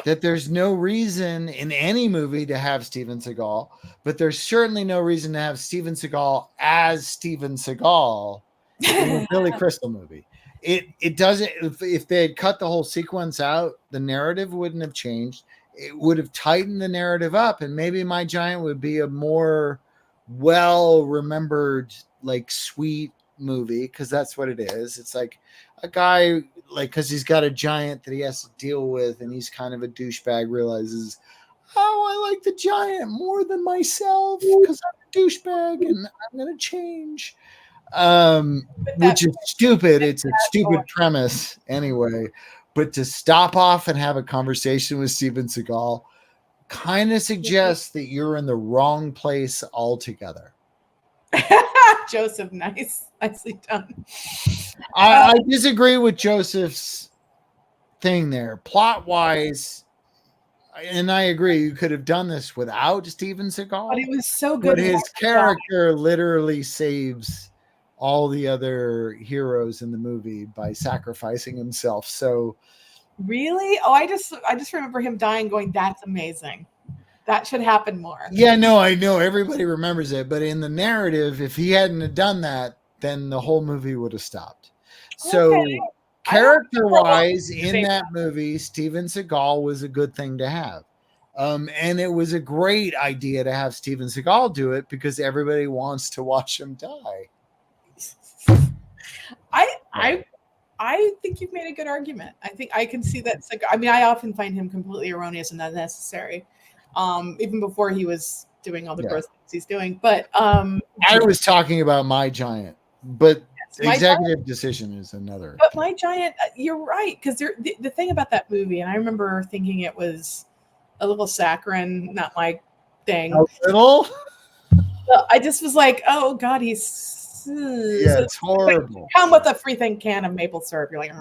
that there's no reason in any movie to have Steven Seagal, but there's certainly no reason to have Steven Seagal as Steven Seagal in a Billy Crystal movie. It doesn't. If they had cut the whole sequence out, the narrative wouldn't have changed. It would have tightened the narrative up, and maybe My Giant would be a more well remembered, like, sweet movie, because that's what it is. It's like a guy, like, because he's got a giant that he has to deal with, and he's kind of a douchebag, realizes, oh, I like the giant more than myself because I'm a douchebag and I'm gonna change. Which is stupid. It's a stupid premise anyway. But to stop off and have a conversation with Steven Seagal kind of suggests that you're in the wrong place altogether. Joseph, nicely done. I disagree with Joseph's thing there. Plot wise, and I agree, you could have done this without Steven Seagal. But it was so good. But his character literally saves all the other heroes in the movie by sacrificing himself. So really? Oh, I just remember him dying going, that's amazing. That should happen more. Yeah, no, I know everybody remembers it, but in the narrative, if he hadn't have done that, then the whole movie would have stopped. So character-wise, in that movie, Steven Seagal was a good thing to have. And it was a great idea to have Steven Seagal do it because everybody wants to watch him die. I think you've made a good argument. I think I can see that. I mean, I often find him completely erroneous and unnecessary, even before he was doing all the gross things he's doing. But I was talking about My Giant, but yes, executive decision is another. But My Giant, you're right, because the thing about that movie, and I remember thinking it was a little saccharine, not my thing. A little? I just was like, oh God, he's it's horrible. Come with a freaking can of maple syrup. You're like,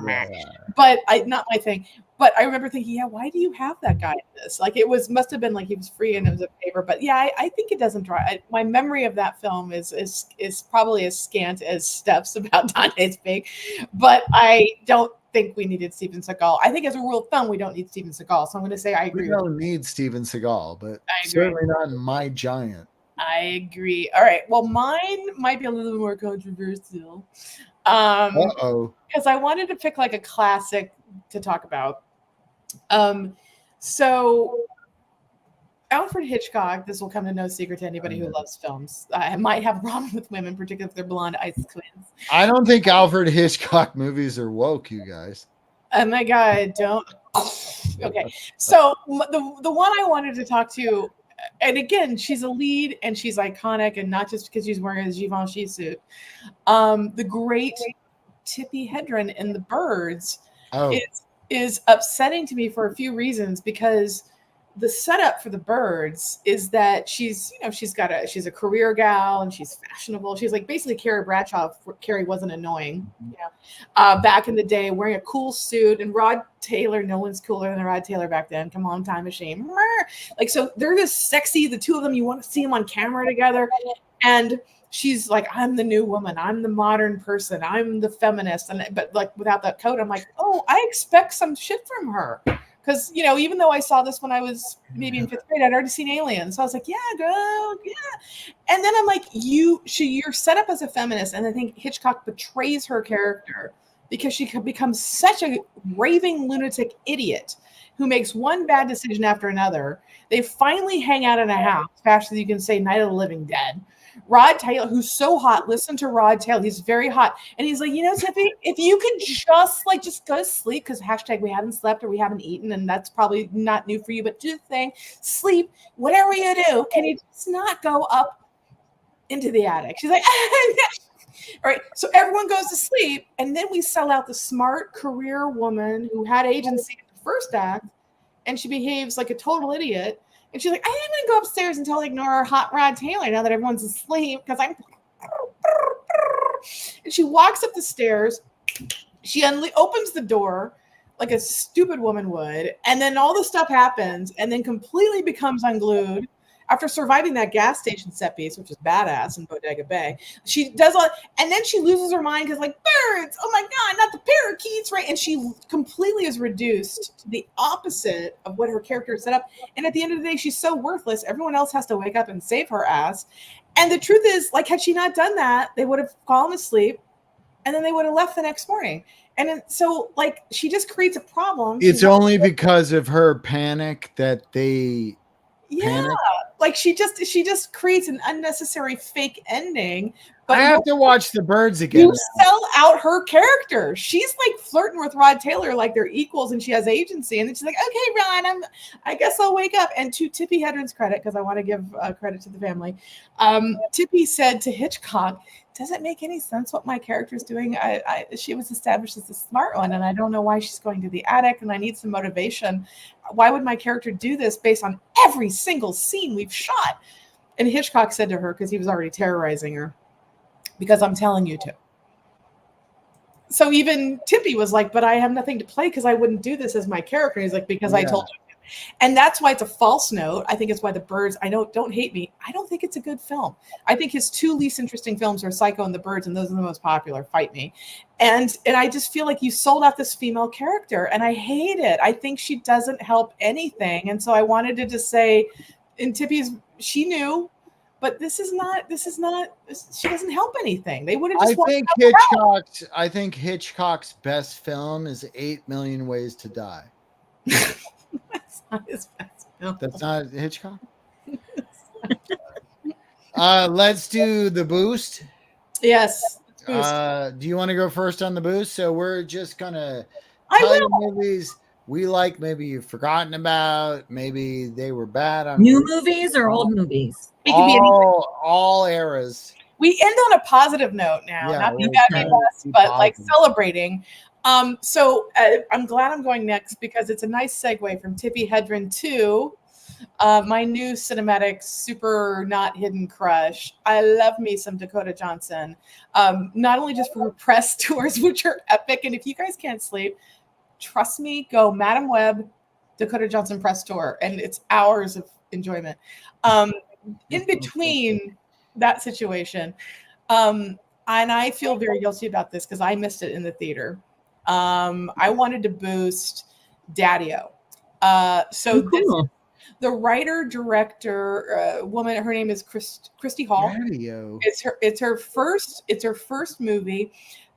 but not my thing. But I remember thinking, why do you have that guy in this? Like, must have been like he was free and it was a favor. But yeah, I think it doesn't dry. My memory of that film is probably as scant as Steph's about Dante's Peak. But I don't think we needed Steven Seagal. I think as a rule of thumb, we don't need Steven Seagal. So I'm going to say I agree. We don't need Steven Seagal, but certainly not in My Giant. I agree. All right. Well, mine might be a little more controversial. Because I wanted to pick like a classic to talk about. So Alfred Hitchcock, this will come to no secret to anybody who loves films. I might have a problem with women, particularly if they're blonde ice twins. I don't think Alfred Hitchcock movies are woke, you guys. Oh my God, don't. Okay. So the one I wanted to talk to and again, she's a lead and she's iconic, and not just because she's wearing a Givenchy suit. The great Tippi Hedren in The Birds Oh, is upsetting to me for a few reasons, because the setup for The Birds is that she's a career gal and she's fashionable. She's like basically Carrie Bradshaw if Carrie wasn't annoying, back in the day, wearing a cool suit. And Rod Taylor, no one's cooler than Rod Taylor back then. Come on, time machine. Like, so they're just sexy. The two of them, you want to see them on camera together. And she's like, I'm the new woman. I'm the modern person. I'm the feminist. But like without that coat, I'm like, oh, I expect some shit from her. Because, even though I saw this when I was maybe in 5th grade, I'd already seen Alien. So I was like, yeah, girl, yeah. And then I'm like, you're set up as a feminist. And I think Hitchcock betrays her character because she becomes such a raving lunatic idiot who makes one bad decision after another. They finally hang out in a house, faster than you can say Night of the Living Dead. Rod Taylor, who's so hot, listen to Rod Taylor. He's very hot. And he's like, Tippi, if you could just go to sleep, because # we haven't slept or we haven't eaten, and that's probably not new for you, but do the thing, sleep, whatever you do, can you just not go up into the attic? She's like, all right. So everyone goes to sleep, and then we sell out the smart career woman who had agency in the first act, and she behaves like a total idiot. And she's like, I'm going to go upstairs and tell ignore hot Rod Taylor now that everyone's asleep because I'm. And she walks up the stairs. She opens the door like a stupid woman would. And then all the stuff happens and then completely becomes unglued after surviving that gas station set piece, which is badass in Bodega Bay. She does all, and then she loses her mind because, like, birds, oh my God, not the parakeets, right? And she completely is reduced to the opposite of what her character is set up. And at the end of the day, she's so worthless. Everyone else has to wake up and save her ass. And the truth is, like, had she not done that, they would have fallen asleep and then they would have left the next morning. And so, like, she just creates a problem. it's only because of her panic that they panic. Like she just creates an unnecessary fake ending. But I have to watch The Birds again. You sell out her character. She's like flirting with Rod Taylor like they're equals, and she has agency. And then she's like, "Okay, Ron, I guess I'll wake up." And to Tippi Hedren's credit, because I want to give credit to the family, Tippi said to Hitchcock, "Does it make any sense what my character's doing? She was established as a smart one, and I don't know why she's going to the attic, and I need some motivation. Why would my character do this based on every single scene we've shot?" And Hitchcock said to her, because he was already terrorizing her, "Because I'm telling you to." So even Tippi was like, "But I have nothing to play because I wouldn't do this as my character." And he's like, "Because I told you." And that's why it's a false note. I think it's why The Birds, don't hate me, I don't think it's a good film. I think his two least interesting films are Psycho and The Birds, and those are the most popular. Fight me. And I just feel like you sold out this female character, and I hate it. I think she doesn't help anything. And so I wanted to just say, in Tippi's, she knew, but this is not, she doesn't help anything. They would have just I think Hitchcock's best film is 8 Million Ways to Die. That's not his best film. That's not Hitchcock? Let's do the boost. Yes. Do you want to go first on the boost? So we're just gonna I you movies we like, maybe you've forgotten about, maybe they were bad. New movies or old movies? It could be anything. All eras. We end on a positive note now, Yeah, not be we're bad, trying be to best, be but like positive. celebrating. So I'm glad I'm going next because it's a nice segue from Tippi Hedren to my new cinematic super not hidden crush. I love me some Dakota Johnson, not only just for her press tours, which are epic. And if you guys can't sleep, trust me, go Madam Web, Dakota Johnson press tour, and it's hours of enjoyment. In between that situation, and I feel very guilty about this because I missed it in the theater. I wanted to boost Daddy-O. So Cool. the writer director woman, her name is Christy Hall. Radio. It's her first movie.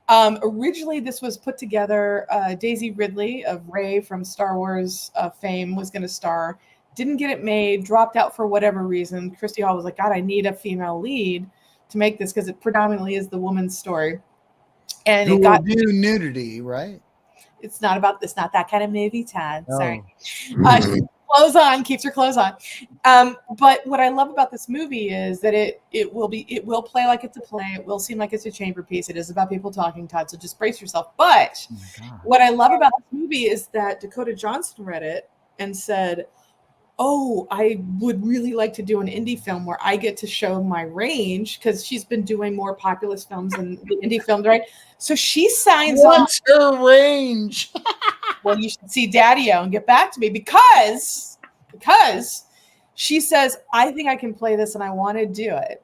Originally, this was put together. Daisy Ridley of Rey from Star Wars fame was going to star. Didn't get it made. Dropped out for whatever reason. Christy Hall was like, "God, I need a female lead to make this because it predominantly is the woman's story." And Who it got will do nudity, right? It's not that kind of movie, Todd. Sorry. Oh. She clothes on, keeps her clothes on. But what I love about this movie is that it will play like it's a play. It will seem like it's a chamber piece. It is about people talking, Todd. So just brace yourself. But Oh my God. what I love about this movie is that Dakota Johnson read it and said, "Oh, I would really like to do an indie film where I get to show my range," because she's been doing more populist films and the indie films, right? So she signs on. What's her range? Well, you should see Daddy-O and get back to me because she says, "I think I can play this and I want to do it."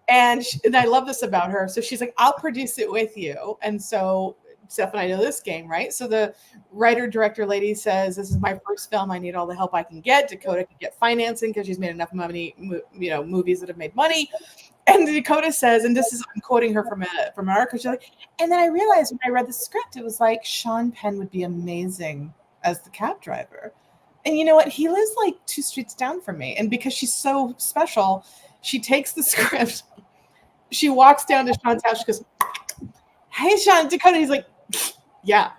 And I love this about her. So she's like, "I'll produce it with you." And so Steph and I know this game, right? So the writer director lady says, "This is my first film. I need all the help I can get." Dakota can get financing because she's made enough money, movies that have made money. And Dakota says, and this is, I'm quoting her from an article, she's like, and then I realized when I read the script, it was like Sean Penn would be amazing as the cab driver. And you know what? He lives like 2 streets down from me. And because she's so special, she takes the script, she walks down to Sean's house, she goes, "Hey, Sean," Dakota, he's like, "Yeah."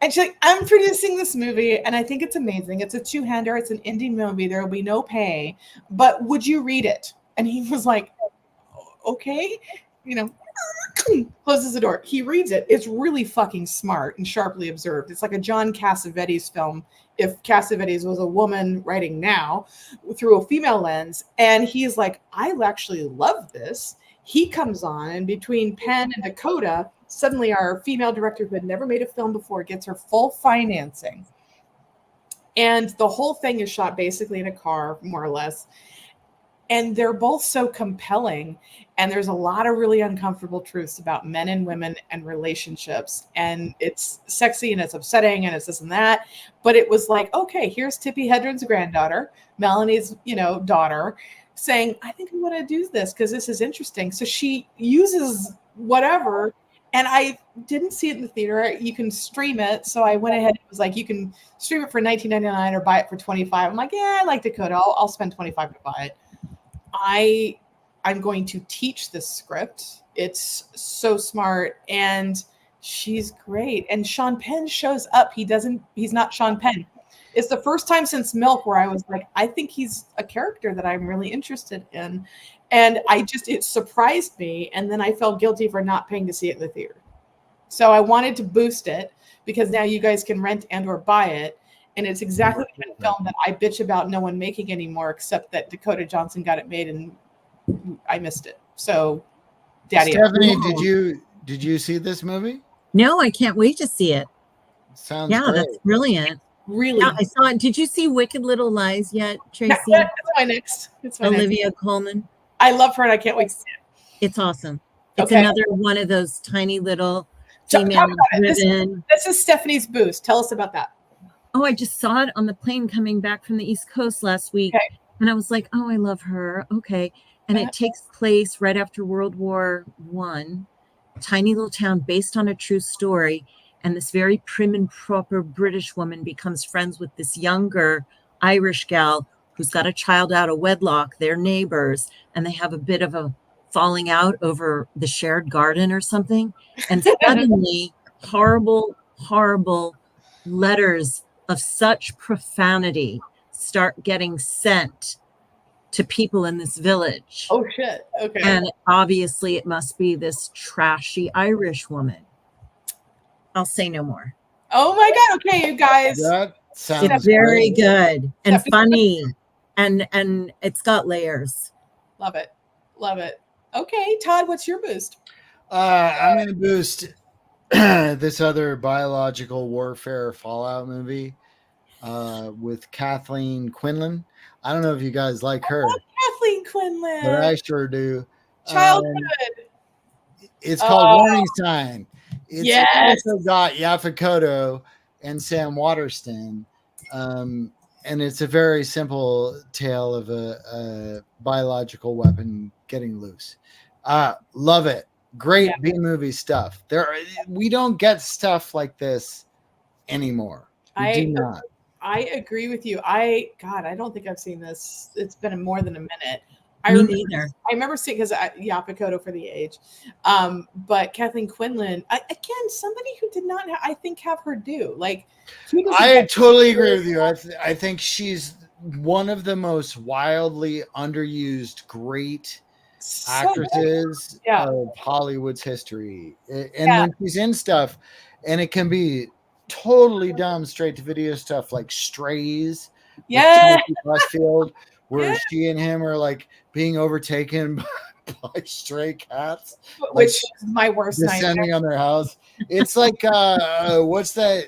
And she's like, "I'm producing this movie and I think it's amazing. It's a 2-hander. It's an indie movie. There will be no pay, but would you read it?" And he was like, "Okay," closes the door. He reads it. It's really fucking smart and sharply observed. It's like a John Cassavetes film if Cassavetes was a woman writing now through a female lens. And he's like, "I actually love this." He comes on, and between Penn and Dakota, suddenly our female director who had never made a film before gets her full financing. And the whole thing is shot basically in a car, more or less. And they're both so compelling. And there's a lot of really uncomfortable truths about men and women and relationships. And it's sexy and it's upsetting and it's this and that. But it was like, okay, here's Tippi Hedren's granddaughter, Melanie's, daughter, saying, "I think I want to do this because this is interesting." So she uses whatever. And I didn't see it in the theater. You can stream it. So I went ahead. It was like, you can stream it for $19.99 or buy it for $25. I'm like, yeah, I like Dakota. I'll spend $25 to buy it. I'm going to teach this script. It's so smart and she's great. And Sean Penn shows up. He's not Sean Penn. It's the first time since Milk where I was like, I think he's a character that I'm really interested in. And it surprised me. And then I felt guilty for not paying to see it in the theater. So I wanted to boost it because now you guys can rent and or buy it. And it's exactly the kind of film that I bitch about no one making anymore, except that Dakota Johnson got it made and I missed it. So, Daddy. Stephanie, did you see this movie? No, I can't wait to see it. Sounds Yeah, great. that's brilliant. Really? Yeah, I saw it. Did you see Wicked Little Lies yet, Tracy? That's my next. Olivia Colman. I love her and I can't wait to see it. It's awesome. It's Okay. another one of those tiny little Talk female about it. driven. This is Stephanie's boost. Tell us about that. Oh, I just saw it on the plane coming back from the East Coast last week. Okay. And I was like, oh, I love her. Okay. And it takes place right after World War I, tiny little town based on a true story. And this very prim and proper British woman becomes friends with this younger Irish gal who's got a child out of wedlock. They're neighbors, and they have a bit of a falling out over the shared garden or something. And suddenly, horrible, horrible letters of such profanity start getting sent to people in this village. Oh, shit. Okay. And obviously it must be this trashy Irish woman. I'll say no more. Oh, my God. Okay, you guys. That sounds It's very great. good and funny and it's got layers. Love it. Love it. Okay, Todd, what's your boost? I'm going to boost this other biological warfare Fallout movie with Kathleen Quinlan. I don't know if you guys like her, Kathleen Quinlan. but I sure do. Childhood. It's called Warning Sign. It's Yes. also got Yaphet Kotto and Sam Waterston. And it's a very simple tale of a biological weapon getting loose. Love it. Great B-movie stuff. We don't get stuff like this anymore. We do not. I agree with you. I don't think I've seen this. It's been more than a minute. Me neither. I remember seeing because Yaphet Kotto for the age, but Kathleen Quinlan again, somebody who did not, I think, have her due. Like, I totally agree with you. I think she's one of the most wildly underused great So actresses Yeah. of Hollywood's history. And Yeah. when she's in stuff, and it can be totally dumb straight to video stuff like Strays with Yeah. Timothy Busfield, where Yeah. she and him are like being overtaken by stray cats, Which is my worst nightmare. descending on their house. It's like what's that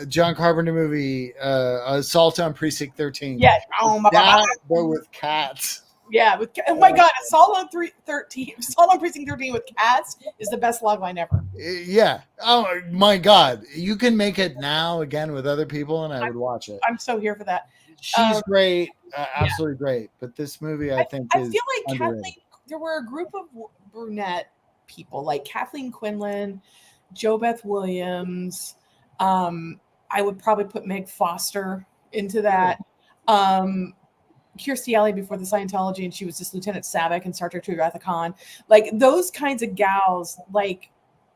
John Carpenter movie, Assault on Precinct 13? Yeah. Oh my God. That, but with cats. Yeah. Oh my God. Assault on 13. Assault on Precinct 13 with cats is the best logline ever. Yeah. Oh my God. You can make it now again with other people, and I would watch it. I'm so here for that. She's great, absolutely great. But this movie, I think, I is feel like underrated. Kathleen, there were a group of brunette people like Kathleen Quinlan, Jo Beth Williams. I would probably put Meg Foster into that. Kirstie Alley before the Scientology, and she was just Lieutenant Saavik in Star Trek II Wrath of Khan. Like those kinds of gals, like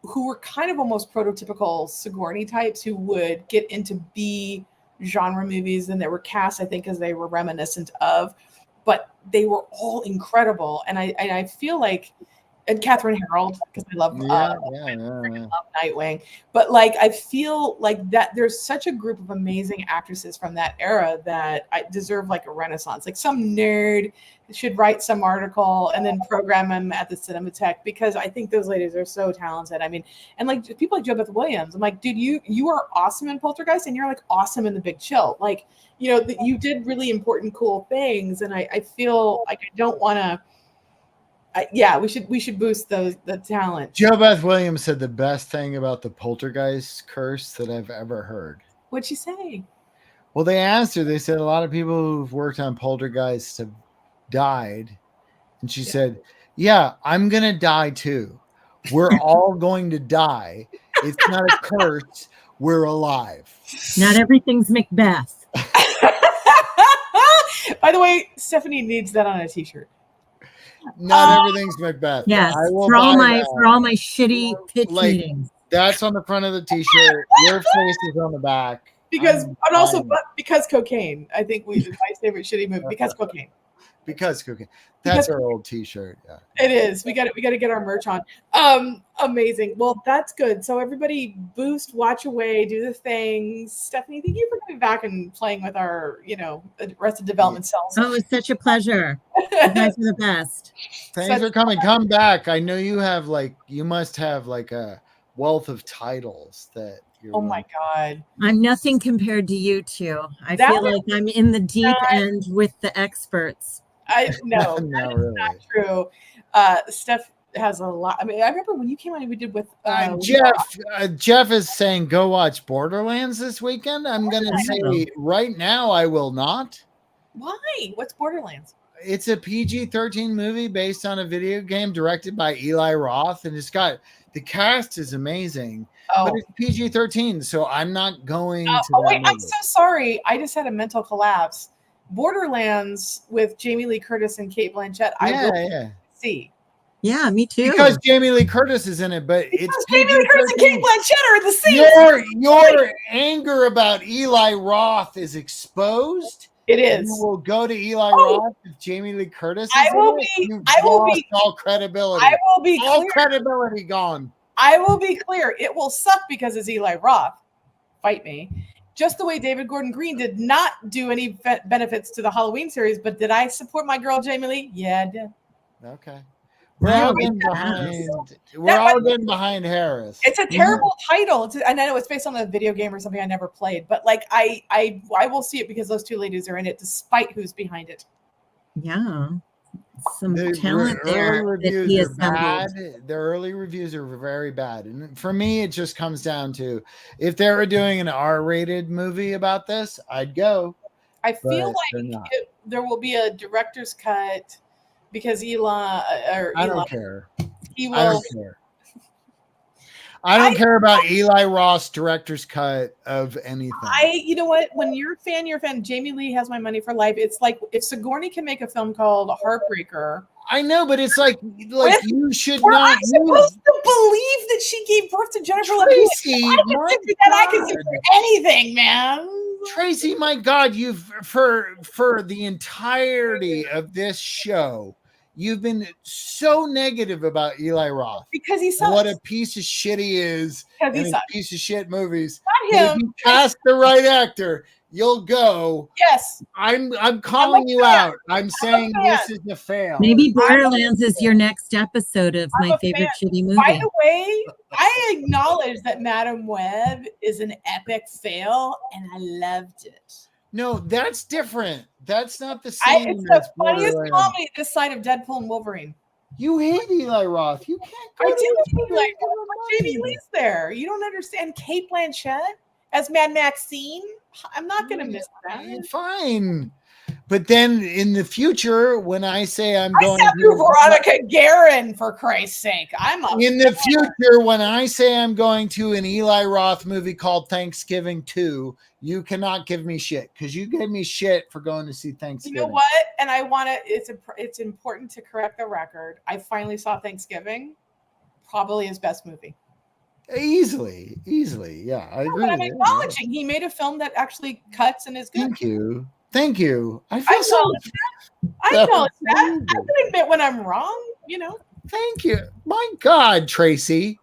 who were kind of almost prototypical Sigourney types who would get into B genre movies, and they were cast, I think, as they were reminiscent of, but they were all incredible. And I feel like, and Catherine Harold, because I love Nightwing, but like I feel like that there's such a group of amazing actresses from that era that I deserve like a renaissance. Like some nerd should write some article and then program them at the Cinematheque, because I think those ladies are so talented. I mean, and like people like Jo Beth Williams, I'm like, dude, you are awesome in Poltergeist, and you're like awesome in The Big Chill. Like, you know, you did really important, cool things, and I feel like I don't want to. Yeah, we should boost the talent. Jo Beth Williams said the best thing about the Poltergeist curse that I've ever heard. What'd she say? Well, they asked her. They said a lot of people who've worked on Poltergeist have died, and she said, "Yeah, I'm gonna die too. We're all going to die. It's not a curse. We're alive. Not everything's Macbeth." By the way, Stephanie needs that on a t-shirt. Not everything's Macbeth. Yes, I will for all buy my that. shitty pitch Like, meetings. That's on the front of the t-shirt. Your face is on the back. Because I'm and also buying it. but because cocaine. I think my favorite shitty movie because cocaine. Because cooking. That's our old t-shirt. Yeah. It is. We got to get our merch on. Amazing. Well, that's good. So everybody boost, watch away, do the things. Stephanie, thank you for coming back and playing with our, Arrested Development cells. Oh, it's such a pleasure. You guys are the best. Thanks for coming. Come back. I know you must have like a wealth of titles that you're Oh my God. I'm nothing compared to you two. I That feel was like I'm in the deep not- end with the experts. I know. No, That is really. not true. Steph has a lot. I mean, I remember when you came on, we did with Jeff is saying go watch Borderlands this weekend. I'm gonna say right now I will not. Why? What's Borderlands? It's a PG-13 movie based on a video game directed by Eli Roth, and the cast is amazing, Oh, but it's PG-13, so I'm not going to oh that wait, I'm movie. so sorry. I just had a mental collapse. Borderlands with Jamie Lee Curtis and Kate Blanchett. I will Yeah. see. Yeah, me too. Because Jamie Lee Curtis is in it, but it's Because Jamie Lee Curtis and Kate PG-13. Blanchett are in the same. Your anger about Eli Roth is exposed. It You is. will go to Eli Oh. Roth if Jamie Lee Curtis. I is in will it. be- You've I will lost be- all credibility. I will be All clear. credibility gone. I will be clear. It will suck because it's Eli Roth. Fight me. Just the way David Gordon Green did not do any benefits to the Halloween series, but did I support my girl Jamie Lee? Yeah, I did. Okay. We're Yeah, all we getting have. behind. We're That- all getting behind Harris. It's a terrible title. And I know it's based on a video game or something I never played, but like I will see it because those two ladies are in it, despite who's behind it. Yeah. Some The talent there early that he reviews are assembled. bad. The early reviews are very bad, and for me, it just comes down to if they were doing an R-rated movie about this, I'd go. I But feel they're like not. there will be a director's cut because I don't care. he I will. don't care. I don't care about Eli Roth's director's cut of anything. You know what? When you're a fan, you're a fan. Jamie Lee has my money for life. It's like if Sigourney can make a film called Heartbreaker, I know, but it's like you should where not I'm supposed to believe that she gave birth to Jennifer Love Hewitt. Tracy, I can my sit through that. I can God. sit through anything, man. Tracy, my God, you've for the entirety of this show, you've been so negative about Eli Roth. Because he sucks. What a piece of shit he is, Because and he his sucks. piece of shit movies. Not But if him. you cast the right actor, you'll go. Yes. I'm calling you fan. out. I'm saying this is a fail. Maybe Borderlands is your next episode of I'm my a favorite fan. shitty movie. By the way, I acknowledge that Madam Web is an epic fail, and I loved it. No, that's different. That's not the same. It's the as funniest Borderlands. comedy this side of Deadpool and Wolverine. You hate Eli Roth. You can't go I to do the hate like movie. Jamie Lee's there. You don't understand Kate Blanchett as Mad Maxine. I'm not gonna miss that. Fine. But then in the future, when I say I'm I going sat through Veronica Guerin, for Christ's sake. I'm up. in the future, when I say I'm going to an Eli Roth movie called Thanksgiving 2, you cannot give me shit because you gave me shit for going to see You Thanksgiving. know what? And I want to. It's important to correct the record. I finally saw Thanksgiving, probably his best movie. Easily. Yeah, I agree. But I'm with you. acknowledging he made a film that actually cuts and is good. Thank you. I I feel so. acknowledge that. I acknowledge that. I can admit when I'm wrong, Thank you. My God, Tracy.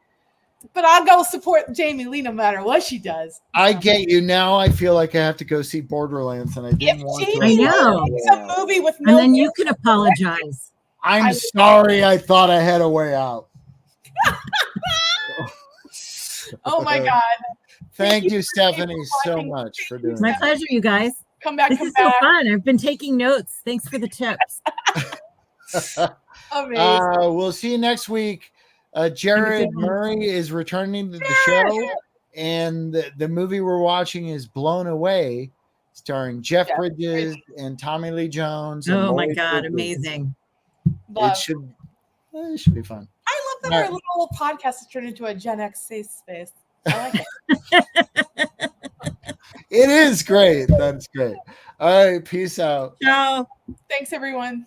but I'll go support Jamie Lee no matter what she does. I get you now. I feel like I have to go see Borderlands, and I If didn't want to. I Jamie know. Lee makes a movie with And no then you can apologize. I'm sorry. I thought I had a way out. oh my God. Thank you, for Stephanie, so watching. much for Thank you, doing My that. pleasure, you guys. Come back, This come is so back. fun. I've been taking notes. Thanks for the tips. Amazing. We'll see you next week. Jared one. Murray is returning to the show, and the movie we're watching is Blown Away, starring Jeff Bridges and Tommy Lee Jones. and Oh my Lori God, Bridges. amazing. Love. It should be fun. I love that All our right. little podcast has turned into a Gen X safe space. I like it. It is great. That's great. All right, peace out. Ciao. Thanks, everyone.